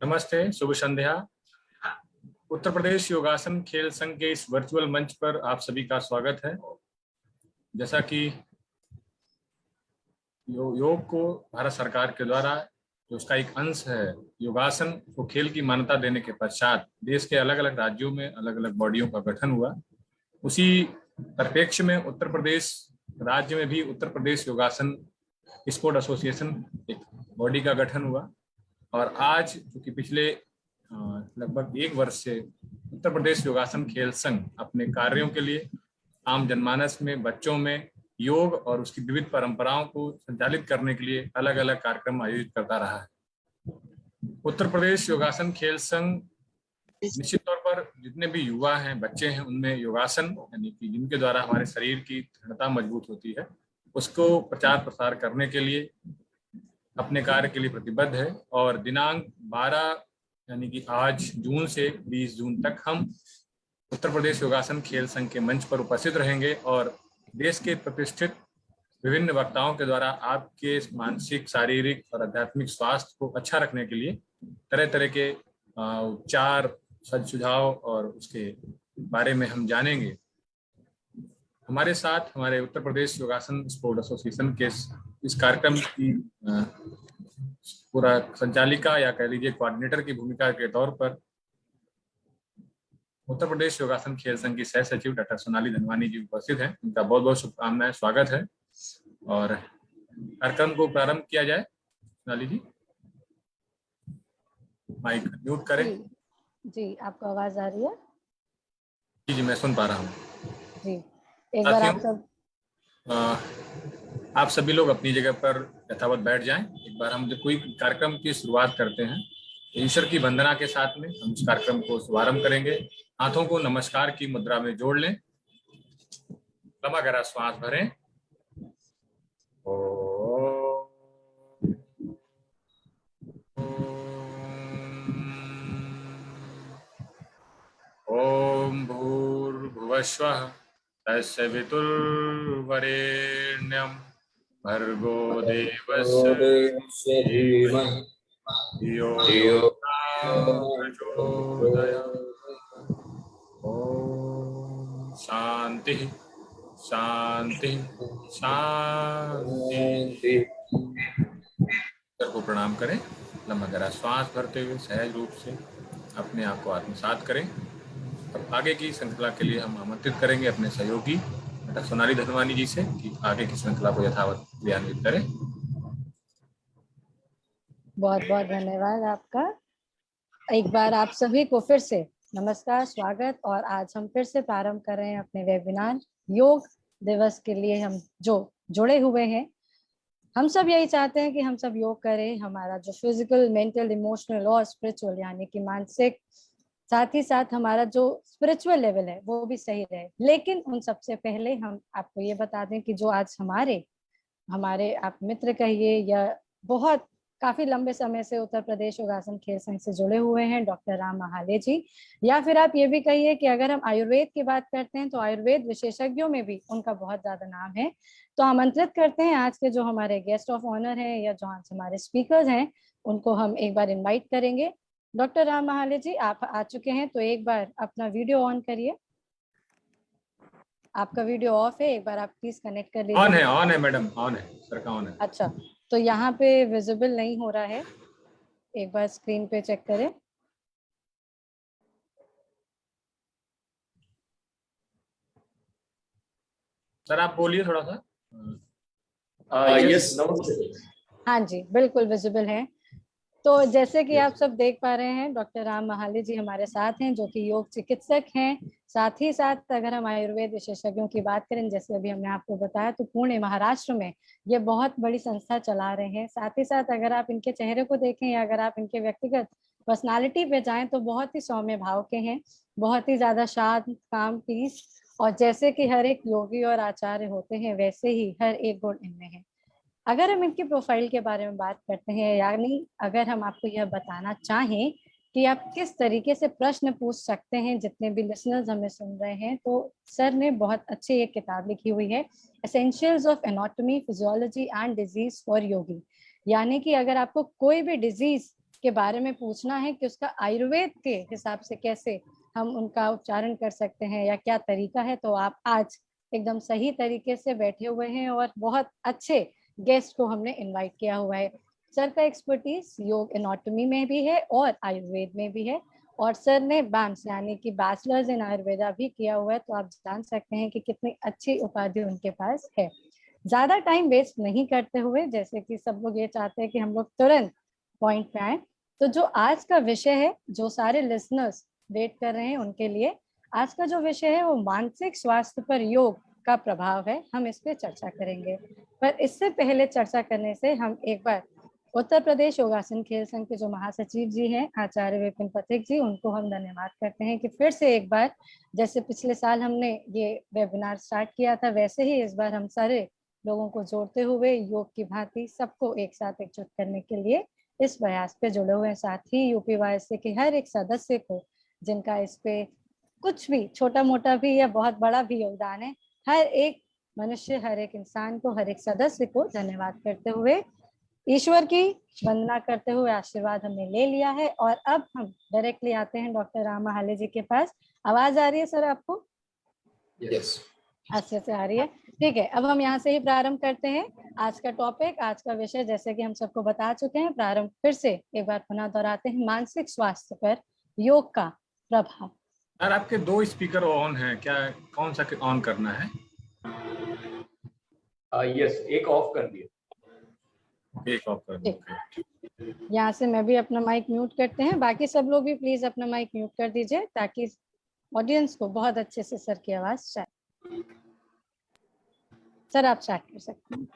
नमस्ते, शुभ संध्या। उत्तर प्रदेश योगासन खेल संघ के इस वर्चुअल मंच पर आप सभी का स्वागत है। जैसा कि योग को भारत सरकार के द्वारा जो उसका एक अंश है योगासन को खेल की मान्यता देने के पश्चात देश के अलग अलग राज्यों में अलग अलग बॉडियों का गठन हुआ। उसी परिप्रेक्ष्य में उत्तर प्रदेश राज्य में भी उत्तर प्रदेश योगासन स्पोर्ट एसोसिएशन एक बॉडी का गठन हुआ। और आज चूंकि पिछले लगभग 1 वर्ष से उत्तर प्रदेश योगासन खेल संघ अपने कार्यों के लिए आम जनमानस में, बच्चों में योग और उसकी विविध परंपराओं को संचालित करने के लिए अलग अलग कार्यक्रम आयोजित करता रहा है। उत्तर प्रदेश योगासन खेल संघ निश्चित तौर पर जितने भी युवा हैं, बच्चे हैं, उनमें योगासन यानी कि जिनके द्वारा हमारे शरीर की दृढ़ता मजबूत होती है, उसको प्रचार प्रसार करने के लिए अपने कार्य के लिए प्रतिबद्ध है। और दिनांक 12 यानी कि आज जून से 20 जून तक हम उत्तर प्रदेश योगासन खेल संघ के मंच पर उपस्थित रहेंगे और देश के प्रतिष्ठित विभिन्न वक्ताओं के द्वारा आपके मानसिक, शारीरिक और आध्यात्मिक स्वास्थ्य को अच्छा रखने के लिए तरह तरह के उपचार, सद सुझाव और उसके बारे में हम जानेंगे। हमारे साथ हमारे उत्तर प्रदेश योगासन स्पोर्ट एसोसिएशन के इस कार्यक्रम की पूरा संचालिका या कह लीजिए कोऑर्डिनेटर की भूमिका के तौर पर उत्तर प्रदेश योगासन खेल संघ की सह सचिव डॉक्टर सोनाली धनवानी जी उपस्थित हैं। उनका बहुत बहुत शुभकामनाएं, स्वागत है। और कार्यक्रम को प्रारंभ किया जाए। सोनाली जी, माइक म्यूट करें। जी, आपको आवाज आ रही है? जी, मैं सुन पा रहा हूँ जी। एक बार आप सभी लोग अपनी जगह पर यथावत बैठ जाएं। एक बार हम जब कोई कार्यक्रम की शुरुआत करते हैं ईश्वर की वंदना के साथ में हम इस कार्यक्रम को शुभारंभ करेंगे। हाथों को नमस्कार की मुद्रा में जोड़ लें, लंबा गहरा श्वास भरें। ओम भूर्भुवस्वः तस्य वितुर्वरेण्यं भर्गो देवस्य धीमहि धियो यो न प्रचोदयात्। ओम शांति शांति शांति। सर को प्रणाम करें। लंबा गहरा श्वास भरते हुए सहज रूप से अपने आप को आत्मसात करें। और आगे की श्रृंखला के लिए हम आमंत्रित करेंगे अपने सहयोगी डॉक्टर सोनाली धनवानी जी से कि आगे की श्रृंखला को यथावत क्रियान्वित करें। बहुत बहुत धन्यवाद आपका। एक बार आप सभी को फिर से नमस्कार, स्वागत। और आज हम फिर से प्रारंभ कर रहे हैं अपने वेबिनार योग दिवस के लिए। हम जो जुड़े हुए हैं, हम सब यही चाहते हैं कि हम सब योग करें। हमारा जो फिजिकल, मेंटल, इमोशनल और स्पिरिचुअल यानी कि मानसिक, साथ ही साथ हमारा जो स्पिरिचुअल लेवल है वो भी सही रहे। लेकिन उन सबसे पहले हम आपको ये बता दें कि जो आज हमारे आप मित्र कहिए या बहुत काफी लंबे समय से उत्तर प्रदेश योगासन खेल संघ से जुड़े हुए हैं, डॉक्टर राम महाले जी, या फिर आप ये भी कहिए कि अगर हम आयुर्वेद की बात करते हैं तो आयुर्वेद विशेषज्ञों में भी उनका बहुत ज्यादा नाम है। तो आमंत्रित करते हैं आज के जो हमारे गेस्ट ऑफ ऑनर हैं या जो आज हमारे स्पीकर्स हैं, उनको हम एक बार इन्वाइट करेंगे। डॉक्टर राम महाले जी, आप आ चुके हैं तो एक बार अपना वीडियो ऑन करिए। आपका वीडियो ऑफ है, एक बार आप प्लीज कनेक्ट कर लीजिए। ऑन है मैडम, ऑन है सर का ऑन है। अच्छा, तो यहाँ पे विजिबल नहीं हो रहा है, एक बार स्क्रीन पे चेक करें। सर आप बोलिए थोड़ा सा। यस, नमस्ते। हाँ जी, बिल्कुल विजिबल है। तो जैसे कि आप सब देख पा रहे हैं, डॉक्टर राम महाले जी हमारे साथ हैं, जो कि योग चिकित्सक हैं। साथ ही साथ अगर हम आयुर्वेद विशेषज्ञों की बात करें, जैसे अभी हमने आपको बताया, तो पुणे महाराष्ट्र में ये बहुत बड़ी संस्था चला रहे हैं। साथ ही साथ अगर आप इनके चेहरे को देखें या अगर आप इनके व्यक्तिगत पर्सनालिटी पे जाएं तो बहुत ही सौम्य भाव के हैं, बहुत ही ज्यादा शांत, काम, पीस। और जैसे कि हर एक योगी और आचार्य होते हैं, वैसे ही हर एक गुण इनमें है। अगर हम इनकी प्रोफाइल के बारे में बात करते हैं, यानी अगर हम आपको यह बताना चाहें कि आप किस तरीके से प्रश्न पूछ सकते हैं, जितने भी लिसनर्स हमें सुन रहे हैं, तो सर ने बहुत अच्छी एक किताब लिखी हुई है, essentials of anatomy, physiology and disease for yogi. यानी कि अगर आपको कोई भी डिजीज के बारे में पूछना है कि उसका आयुर्वेद के हिसाब से कैसे हम उनका उपचारण कर सकते हैं या क्या तरीका है, तो आप आज एकदम सही तरीके से बैठे हुए हैं और बहुत अच्छे गेस्ट को हमने इनवाइट किया हुआ है। सर का एक्सपर्टीज योग एनाटॉमी में भी है और आयुर्वेद में भी है, और सर ने बैंस यानी कि बैचलर्स इन आयुर्वेदा भी किया हुआ है। तो आप जान सकते हैं कि कितनी अच्छी उपाधि उनके पास है। ज्यादा टाइम वेस्ट नहीं करते हुए, जैसे कि सब लोग ये चाहते हैं कि हम लोग तुरंत पॉइंट पे आए, तो जो आज का विषय है, जो सारे लिसनर्स वेट कर रहे हैं उनके लिए, आज का जो विषय है वो मानसिक स्वास्थ्य पर योग का प्रभाव है। हम इस पे चर्चा करेंगे, पर इससे पहले चर्चा करने से हम एक बार उत्तर प्रदेश योगासन खेल संघ के जो महासचिव जी हैं, आचार्य विपिन पथिक जी, उनको हम धन्यवाद करते हैं कि फिर से एक बार, जैसे पिछले साल हमने ये वेबिनार स्टार्ट किया था, वैसे ही इस बार हम सारे लोगों को जोड़ते हुए योग की भांति सबको एक साथ एकजुट करने के लिए इस प्रयास पे जुड़े हुए हैं। साथ ही यूपीवाईएसए के हर एक सदस्य को, जिनका इस पे कुछ भी छोटा मोटा भी या बहुत बड़ा भी योगदान है, हर एक मनुष्य, हर एक इंसान को, हर एक सदस्य को धन्यवाद करते हुए, ईश्वर की वंदना करते हुए आशीर्वाद हमने ले लिया है। और अब हम डायरेक्टली आते हैं डॉक्टर राम महाले जी के पास। आवाज आ रही है सर आपको? यस, अच्छे से आ रही है, ठीक है। अब हम यहाँ से ही प्रारंभ करते हैं आज का टॉपिक, आज का विषय। जैसे कि हम सबको बता चुके हैं, प्रारंभ फिर से एक बार पुनः दोहराते हैं, मानसिक स्वास्थ्य पर योग का प्रभाव। यार आपके 2 स्पीकर ऑन हैं क्या? कौन सा ऑन करना है? यस, एक ऑफ कर दिया। एक ऑफ कर दो। यहाँ से मैं भी अपना माइक म्यूट करते हैं, बाकी सब लोग भी प्लीज अपना माइक म्यूट कर दीजिए, ताकि ऑडियंस को बहुत अच्छे से सर की आवाज जाए। सर आप स्टार्ट कर सकते हैं।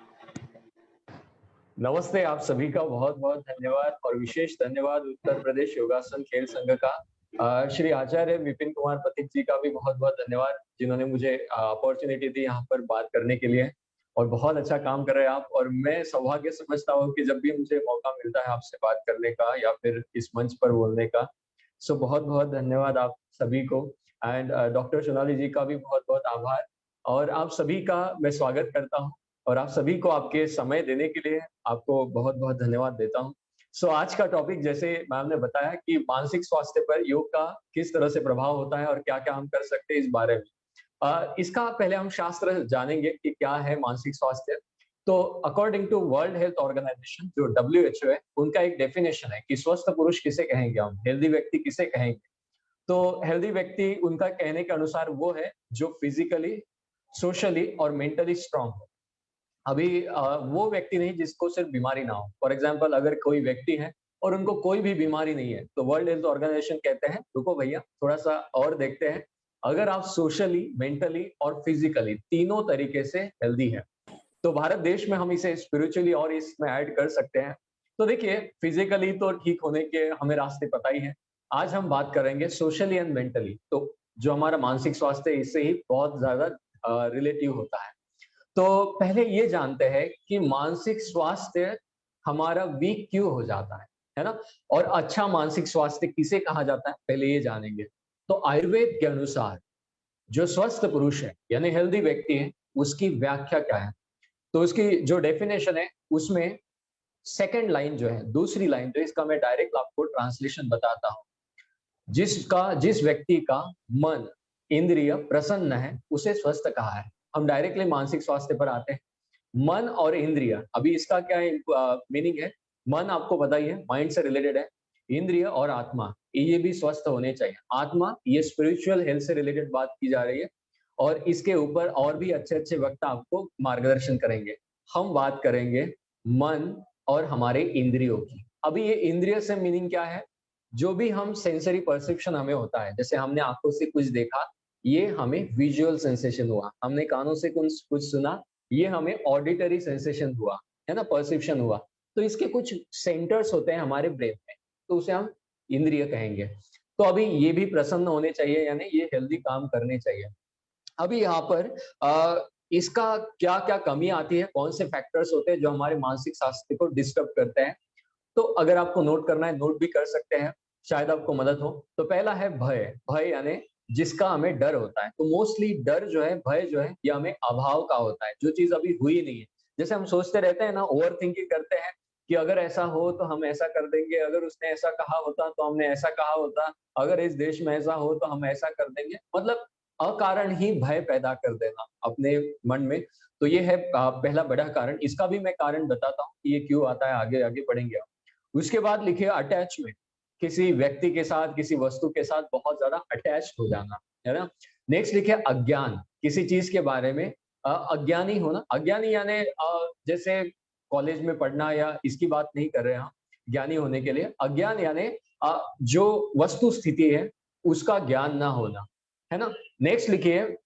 नमस्ते, आप सभी का बहुत बहुत धन्यवाद, और विशेष धन्यवाद उत्तर प्रदेश योगासन खेल संघ का श्री आचार्य विपिन कुमार पथिक जी का भी बहुत बहुत धन्यवाद, जिन्होंने मुझे अपॉर्चुनिटी दी यहाँ पर बात करने के लिए। और बहुत अच्छा काम कर रहे हैं आप, और मैं सौभाग्य समझता हूँ कि जब भी मुझे मौका मिलता है आपसे बात करने का या फिर इस मंच पर बोलने का, सो बहुत बहुत धन्यवाद आप सभी को। एंड डॉक्टर सोनाली जी का भी बहुत बहुत आभार, और आप सभी का मैं स्वागत करता हूँ, और आप सभी को आपके समय देने के लिए आपको बहुत बहुत धन्यवाद देता हूँ। सो आज का टॉपिक, जैसे मैम ने बताया कि मानसिक स्वास्थ्य पर योग का किस तरह से प्रभाव होता है और क्या क्या हम कर सकते हैं इस बारे में। इसका पहले हम शास्त्र जानेंगे कि क्या है मानसिक स्वास्थ्य। तो according to World Health Organization, जो WHO है, उनका एक डेफिनेशन है कि स्वस्थ पुरुष किसे कहेंगे, हम हेल्दी व्यक्ति किसे कहेंगे। तो हेल्दी व्यक्ति उनका कहने के अनुसार वो है जो फिजिकली, सोशली और मेंटली स्ट्रांग हो। अभी वो व्यक्ति नहीं जिसको सिर्फ बीमारी ना हो। फॉर एग्जाम्पल, अगर कोई व्यक्ति है और उनको कोई भी बीमारी नहीं है, तो वर्ल्ड हेल्थ ऑर्गेनाइजेशन कहते हैं रुको भैया, थोड़ा सा और देखते हैं। अगर आप सोशली, मेंटली और फिजिकली तीनों तरीके से हेल्दी है, तो भारत देश में हम इसे स्पिरिचुअली और इसमें ऐड कर सकते हैं। तो देखिए, फिजिकली तो ठीक होने के हमें रास्ते पता ही है। आज हम बात करेंगे सोशली एंड मेंटली। तो जो हमारा मानसिक स्वास्थ्य है, इससे ही बहुत ज्यादा रिलेटिव होता है। तो पहले ये जानते हैं कि मानसिक स्वास्थ्य हमारा वीक क्यों हो जाता है ना? और अच्छा मानसिक स्वास्थ्य किसे कहा जाता है, पहले ये जानेंगे। तो आयुर्वेद के अनुसार जो स्वस्थ पुरुष है यानी हेल्दी व्यक्ति है, उसकी व्याख्या क्या है? तो उसकी जो डेफिनेशन है, उसमें सेकंड लाइन जो है, दूसरी लाइन, तो इसका मैं डायरेक्ट आपको ट्रांसलेशन बताता हूँ। जिस व्यक्ति का मन, इंद्रिय प्रसन्न है, उसे स्वस्थ कहा है। हम डायरेक्टली मानसिक स्वास्थ्य पर आते हैं। मन और इंद्रिय, अभी इसका क्या मीनिंग है? मन आपको पता ही है, माइंड से रिलेटेड है। इंद्रिय और आत्मा, ये भी स्वस्थ होने चाहिए। आत्मा, ये स्पिरिचुअल हेल्थ से रिलेटेड बात की जा रही है, और इसके ऊपर और भी अच्छे अच्छे वक्ता आपको मार्गदर्शन करेंगे। हम बात करेंगे मन और हमारे इंद्रियों की। अभी ये इंद्रिय से मीनिंग क्या है? जो भी हम सेंसरी परसेप्शन हमें होता है, जैसे हमने आंखों से कुछ देखा, ये हमें विजुअल सेंसेशन हुआ, हमने कानों से कुछ कुछ सुना, ये हमें ऑडिटरी सेंसेशन हुआ, है ना, परसेप्शन हुआ। तो इसके कुछ सेंटर्स होते हैं हमारे ब्रेन में, तो उसे हम इंद्रिय कहेंगे। तो अभी ये भी प्रसन्न होने चाहिए, यानी ये हेल्दी काम करने चाहिए। अभी यहाँ पर इसका क्या-क्या कमी आती है, कौन से फैक्टर्स होते हैं जो हमारे मानसिक स्वास्थ्य को डिस्टर्ब करते हैं? तो अगर आपको नोट करना है, नोट भी कर सकते हैं, शायद आपको मदद हो। तो पहला है भय, भय यानी जिसका हमें डर होता है। तो मोस्टली डर जो है, भय जो है, ये हमें अभाव का होता है, जो चीज़ अभी हुई नहीं है। जैसे हम सोचते रहते हैं ना, ओवरथिंकिंग करते हैं कि अगर ऐसा हो तो हम ऐसा कर देंगे, अगर उसने ऐसा कहा होता तो हमने ऐसा कहा होता, अगर इस देश में ऐसा हो तो हम ऐसा कर देंगे। मतलब अकारण ही भय पैदा कर देना अपने मन में। तो ये है पहला बड़ा कारण। इसका भी मैं कारण बताता हूँ कि ये क्यों आता है, आगे-आगे बढ़ेंगे हम। उसके बाद लिखिए अटैचमेंट, किसी व्यक्ति के साथ, किसी वस्तु के साथ बहुत ज़्यादा अटैच्ड हो जाना, है ना? नेक्स्ट लिखिए अज्ञान, किसी चीज़ के बारे में अज्ञानी होना। अज्ञानी यानी जैसे कॉलेज में पढ़ना या इसकी बात नहीं कर रहे हैं हम, ज्ञानी होने के लिए। अज्ञान यानी जो वस्तु स्थिति है, उसका ज्ञान ना होना, है ना? नेक्स्ट लिखिए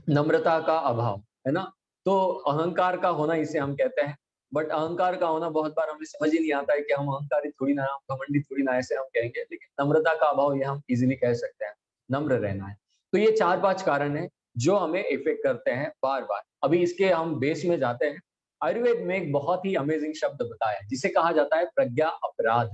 नम्रता का अभाव, है ना? तो अहंकार का होना इसे हम कहते हैं। बट अहंकार का होना बहुत बार हमें समझ ही नहीं आता है कि हम अहंकारी थोड़ी ना, हम घमंडी थोड़ी ना, ऐसे हम कहेंगे। लेकिन नम्रता का अभाव ये हम इजीली कह सकते हैं, नम्र रहना है। तो ये 4-5 कारण हैं जो हमें इफेक्ट करते हैं बार-बार। अभी इसके हम बेस में जाते हैं। आयुर्वेद में एक बहुत ही अमेजिंग शब्द बताया है जिसे कहा जाता है प्रज्ञा अपराध।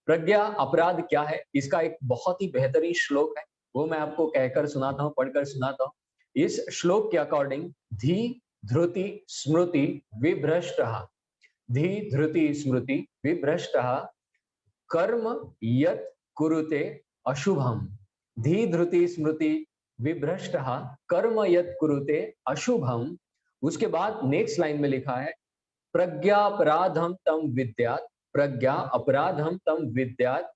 प्रज्ञा अपराध क्या है? इसका एक बहुत ही बेहतरीन श्लोक है, वो मैं आपको कहकर सुनाता हूँ, पढ़कर सुनाता हूँ। इस श्लोक के अकॉर्डिंग धी, धृति, स्मृति, विभ्रष्टः, धी, धृति, स्मृति, विभ्रष्टः, कर्म यत् कुरुते अशुभम। धी, धृति, स्मृति, विभ्रष्टः, कर्म यत् कुरुते अशुभम। उसके बाद नेक्स्ट लाइन में लिखा है प्रज्ञा अपराधम तम विद्यात्, प्रज्ञा अपराधम तम विद्यात्,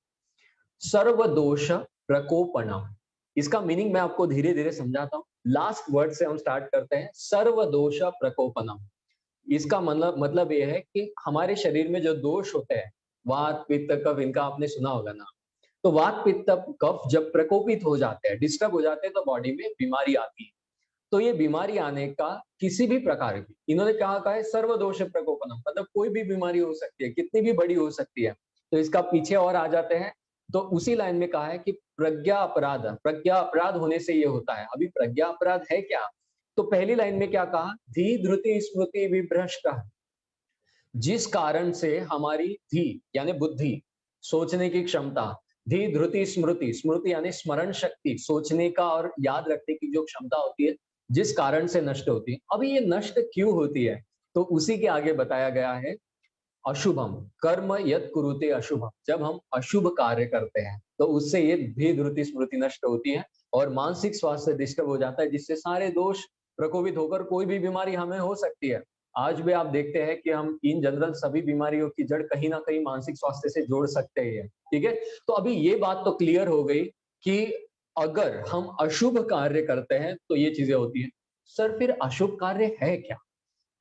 सर्वदोष प्रकोपणम। इसका मीनिंग मैं आपको धीरे-धीरे समझाता हूँ। लास्ट वर्ड से हम स्टार्ट करते हैं, सर्वदोष प्रकोपनम। इसका मतलब ये है कि हमारे शरीर में जो दोष होते हैं, वात, पित्त, कफ, इनका आपने सुना होगा ना। तो वात, पित्त, कफ जब प्रकोपित हो जाते हैं, डिस्टर्ब हो जाते हैं, तो बॉडी में बीमारी आती है। तो ये बीमारी आने का किसी भी प्रकार की, इन्होंने क्या कहा है, सर्वदोष प्रकोपनम, मतलब कोई भी बीमारी हो सकती है, कितनी भी बड़ी हो सकती है। तो इसका पीछे और आ जाते हैं, तो उसी लाइन में कहा है कि प्रज्ञा अपराध होने से ये होता है। अभी प्रज्ञा अपराध है क्या? तो पहली लाइन में क्या कहा, धी, धृति, स्मृति, विभ्रष्ट, जिस कारण से हमारी धी यानी बुद्धि, सोचने की क्षमता, धी, धृति, स्मृति, स्मृति यानी स्मरण शक्ति, सोचने का और याद रखने की जो क्षमता होती है, जिस कारण से नष्ट होती है। अभी ये नष्ट क्यों होती है? तो उसी के आगे बताया गया है अशुभम, कर्म यत् कुरुते अशुभम। जब हम अशुभ कार्य करते हैं तो उससे ये धी, धृति, स्मृति नष्ट होती है और मानसिक स्वास्थ्य डिस्टर्ब हो जाता है, जिससे सारे दोष प्रकोपित होकर कोई भी बीमारी हमें हो सकती है। आज भी आप देखते हैं कि हम इन जनरल सभी बीमारियों की जड़ कहीं ना कहीं मानसिक स्वास्थ्य से जोड़ सकते हैं, ठीक है? तो अभी ये बात तो क्लियर हो गई कि अगर हम अशुभ कार्य करते हैं तो ये चीजें होती हैं। सर फिर अशुभ कार्य है क्या?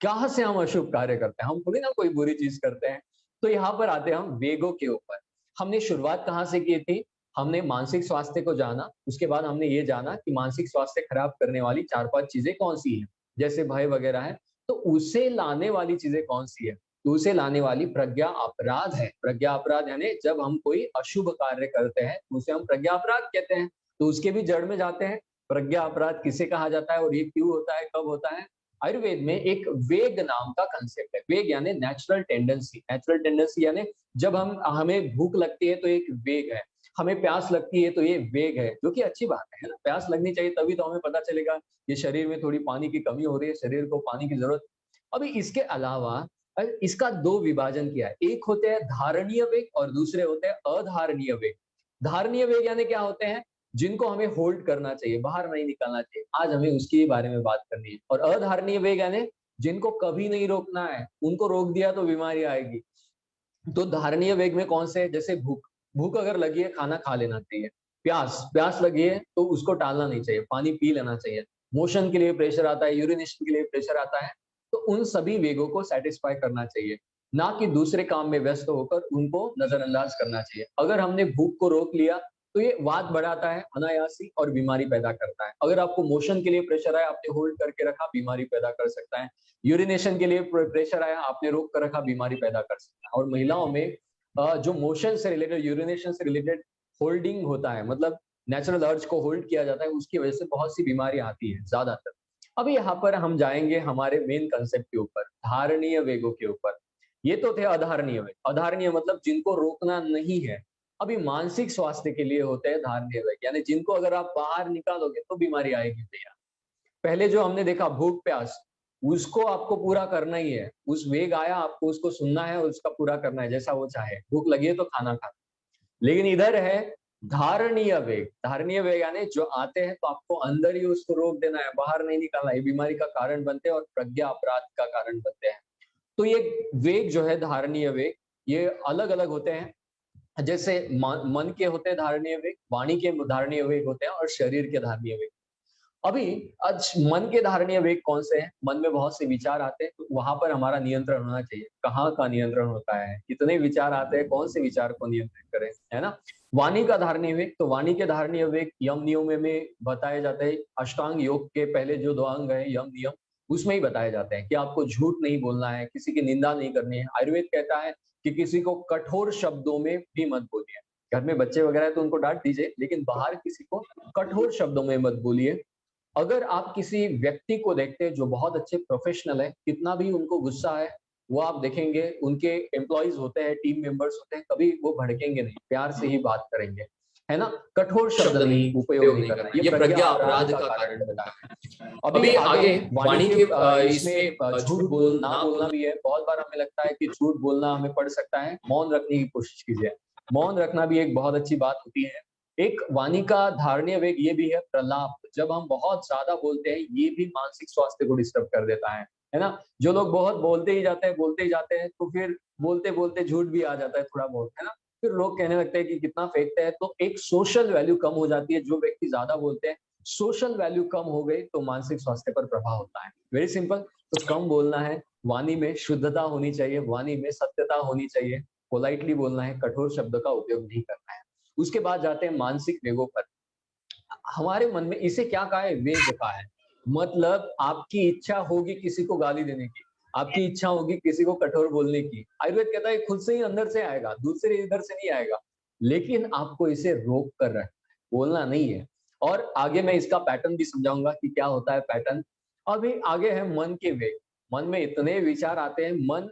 कहाँ से हम अशुभ कार्य करते हैं? हम थोड़ी ना कोई बुरी चीज करते हैं। तो यहाँ पर आते हैं हम वेगों के ऊपर। हमने शुरुआत कहाँ से की थी? हमने मानसिक स्वास्थ्य को जाना, उसके बाद हमने ये जाना कि मानसिक स्वास्थ्य खराब करने वाली 4-5 चीजें कौन सी हैं, जैसे भय वगैरह है। तो उसे लाने वाली चीजें कौन सी है? तो उसे लाने वाली प्रज्ञा अपराध है। प्रज्ञा अपराध यानी जब हम कोई अशुभ कार्य करते हैं, उसे हम प्रज्ञा अपराध कहते हैं। तो उसके भी जड़ में जाते हैं, प्रज्ञा अपराध किसे कहा जाता है और ये क्यों होता है, कब होता है? आयुर्वेद में एक वेग नाम का कंसेप्ट है। वेग यानी नेचुरल टेंडेंसी। नेचुरल टेंडेंसी यानी जब हमें भूख लगती है तो एक वेग है, हमें प्यास लगती है तो ये वेग है, जो कि अच्छी बात है ना? प्यास लगनी चाहिए, तभी तो हमें पता चलेगा कि शरीर में थोड़ी पानी की कमी हो रही है, शरीर को पानी की जरूरत। अभी इसके अलावा इसका 2 विभाजन किया है। एक होते हैं धारणीय वेग और दूसरे होते हैं अधारणीय वेग। धारणीय वेग यानी क्या होते हैं? जिनको हमें होल्ड करना चाहिए, बाहर नहीं निकालना चाहिए। आज हमें उसके बारे में बात करनी है। और अधारणीय वेग यानी जिनको कभी नहीं रोकना है, उनको रोक दिया तो बीमारी आएगी। तो धारणीय वेग में कौन से? जैसे भूख, भूख अगर लगी है खाना खा लेना चाहिए। प्यास लगी है तो उसको टालना नहीं चाहिए, पानी पी लेना चाहिए। मोशन के लिए प्रेशर आता है, यूरिनेशन के लिए प्रेशर आता है, तो उन सभी वेगों को सेटिस्फाई करना चाहिए। ना कि दूसरे काम में व्यस्त होकर उनको नजरअंदाज करना चाहिए। अगर हमने भूख को रोक लिया तो ये वात बढ़ाता है अनायास ही और बीमारी पैदा करता है। अगर आपको मोशन के लिए प्रेशर आया, आपने होल्ड करके रखा, बीमारी पैदा कर सकता है। यूरिनेशन के लिए प्रेशर आया, आपने रोक कर रखा, बीमारी पैदा कर सकता है। और महिलाओं में जो मोशन से रिलेटेड, यूरिनेशन से रिलेटेड होल्डिंग होता है, मतलब नेचुरल अर्ज को होल्ड किया जाता है, उसकी वजह से बहुत सी बीमारी आती है ज्यादातर। अब यहाँ पर हम जाएंगे हमारे मेन कंसेप्ट के ऊपर, धारणीय वेगों के ऊपर। ये तो थे अधारणीय वेग। अधारणीय मतलब जिनको रोकना नहीं है। अभी मानसिक स्वास्थ्य के लिए होते हैं धारणीय वेग, यानी जिनको अगर आप बाहर निकालोगे तो बीमारी आएगी भैया। पहले जो हमने देखा भूख प्यास, उसको आपको पूरा करना ही है। उस वेग आया, आपको उसको सुनना है और उसका पूरा करना है जैसा वो चाहे। भूख लगी है तो खाना खाना। लेकिन इधर है धारणीय वेग। धारणीय वेग यानी जो आते हैं तो आपको अंदर ही उसको रोक देना है, बाहर नहीं निकालना। ये बीमारी का कारण बनते हैं और प्रज्ञा अपराध का कारण बनते हैं। तो ये वेग जो है धारणीय वेग, ये अलग अलग होते हैं। जैसे मन के होते हैं धारणीय वेग, वाणी के धारणीय वेग होते हैं और शरीर के धारणीय वेग। अभी आज मन के धारणीय वेग कौन से हैं? मन में बहुत से विचार आते हैं, तो वहां पर हमारा नियंत्रण होना चाहिए। कहाँ का नियंत्रण होता है? कितने विचार आते हैं, कौन से विचार को नियंत्रित करें, है ना? वाणी का धारणीय वेग, तो वाणी के धारणीय वेग यम नियम में बताए जाते हैं। अष्टांग योग के पहले जो 2 अंग है यम नियम, उसमें ही बताए जाते हैं कि आपको झूठ नहीं बोलना है, किसी की निंदा नहीं करनी है। आयुर्वेद कहता है कि किसी को कठोर शब्दों में भी मत बोलिए। घर में बच्चे वगैरह है तो उनको डांट दीजिए, लेकिन बाहर किसी को कठोर शब्दों में मत बोलिए। अगर आप किसी व्यक्ति को देखते हैं जो बहुत अच्छे प्रोफेशनल है, कितना भी उनको गुस्सा है, वो आप देखेंगे उनके एम्प्लॉइज होते हैं, टीम मेंबर्स होते हैं, कभी वो भड़केंगे नहीं, प्यार से ही बात करेंगे, है ना? कठोर शब्द नहीं उपयोग नहीं करना, ये प्रज्ञा अपराध का कारण बनता है। अभी आगे वाणी के इसमें झूठ बोलना बोलना भी है। बहुत बार हमें लगता है कि झूठ बोलना हमें पड़ सकता है, मौन रखने की कोशिश कीजिए। मौन रखना भी एक बहुत अच्छी बात होती है। एक वाणी का धारणीय वेग ये भी है प्रलाप। जब हम बहुत ज्यादा बोलते हैं, ये भी मानसिक स्वास्थ्य को डिस्टर्ब कर देता है ना? जो लोग बहुत बोलते ही जाते हैं तो फिर बोलते बोलते झूठ भी आ जाता है थोड़ा बहुत, है ना? फिर लोग कहने लगते हैं कि कितना फेंकते हैं, तो एक सोशल वैल्यू कम हो जाती है। जो व्यक्ति ज्यादा बोलते हैं, सोशल वैल्यू कम हो गई तो मानसिक स्वास्थ्य पर प्रभाव होता है। Very simple. तो कम बोलना है, वाणी में शुद्धता होनी चाहिए, वाणी में सत्यता होनी चाहिए, पोलाइटली बोलना है, कठोर शब्द का उपयोग नहीं करना है। उसके बाद जाते हैं मानसिक वेगों पर। हमारे मन में इसे क्या कहा है? वेग कहा है। मतलब आपकी इच्छा होगी किसी को गाली देने की, आपकी इच्छा होगी किसी को कठोर बोलने की। आयुर्वेद कहता है खुद से ही अंदर से आएगा, दूसरे इधर से नहीं आएगा। लेकिन आपको इसे रोक कर रखना है, बोलना नहीं है। और आगे मैं इसका पैटर्न भी समझाऊंगा कि क्या होता है पैटर्न। अभी आगे है मन के वेग। मन में इतने विचार आते हैं। मन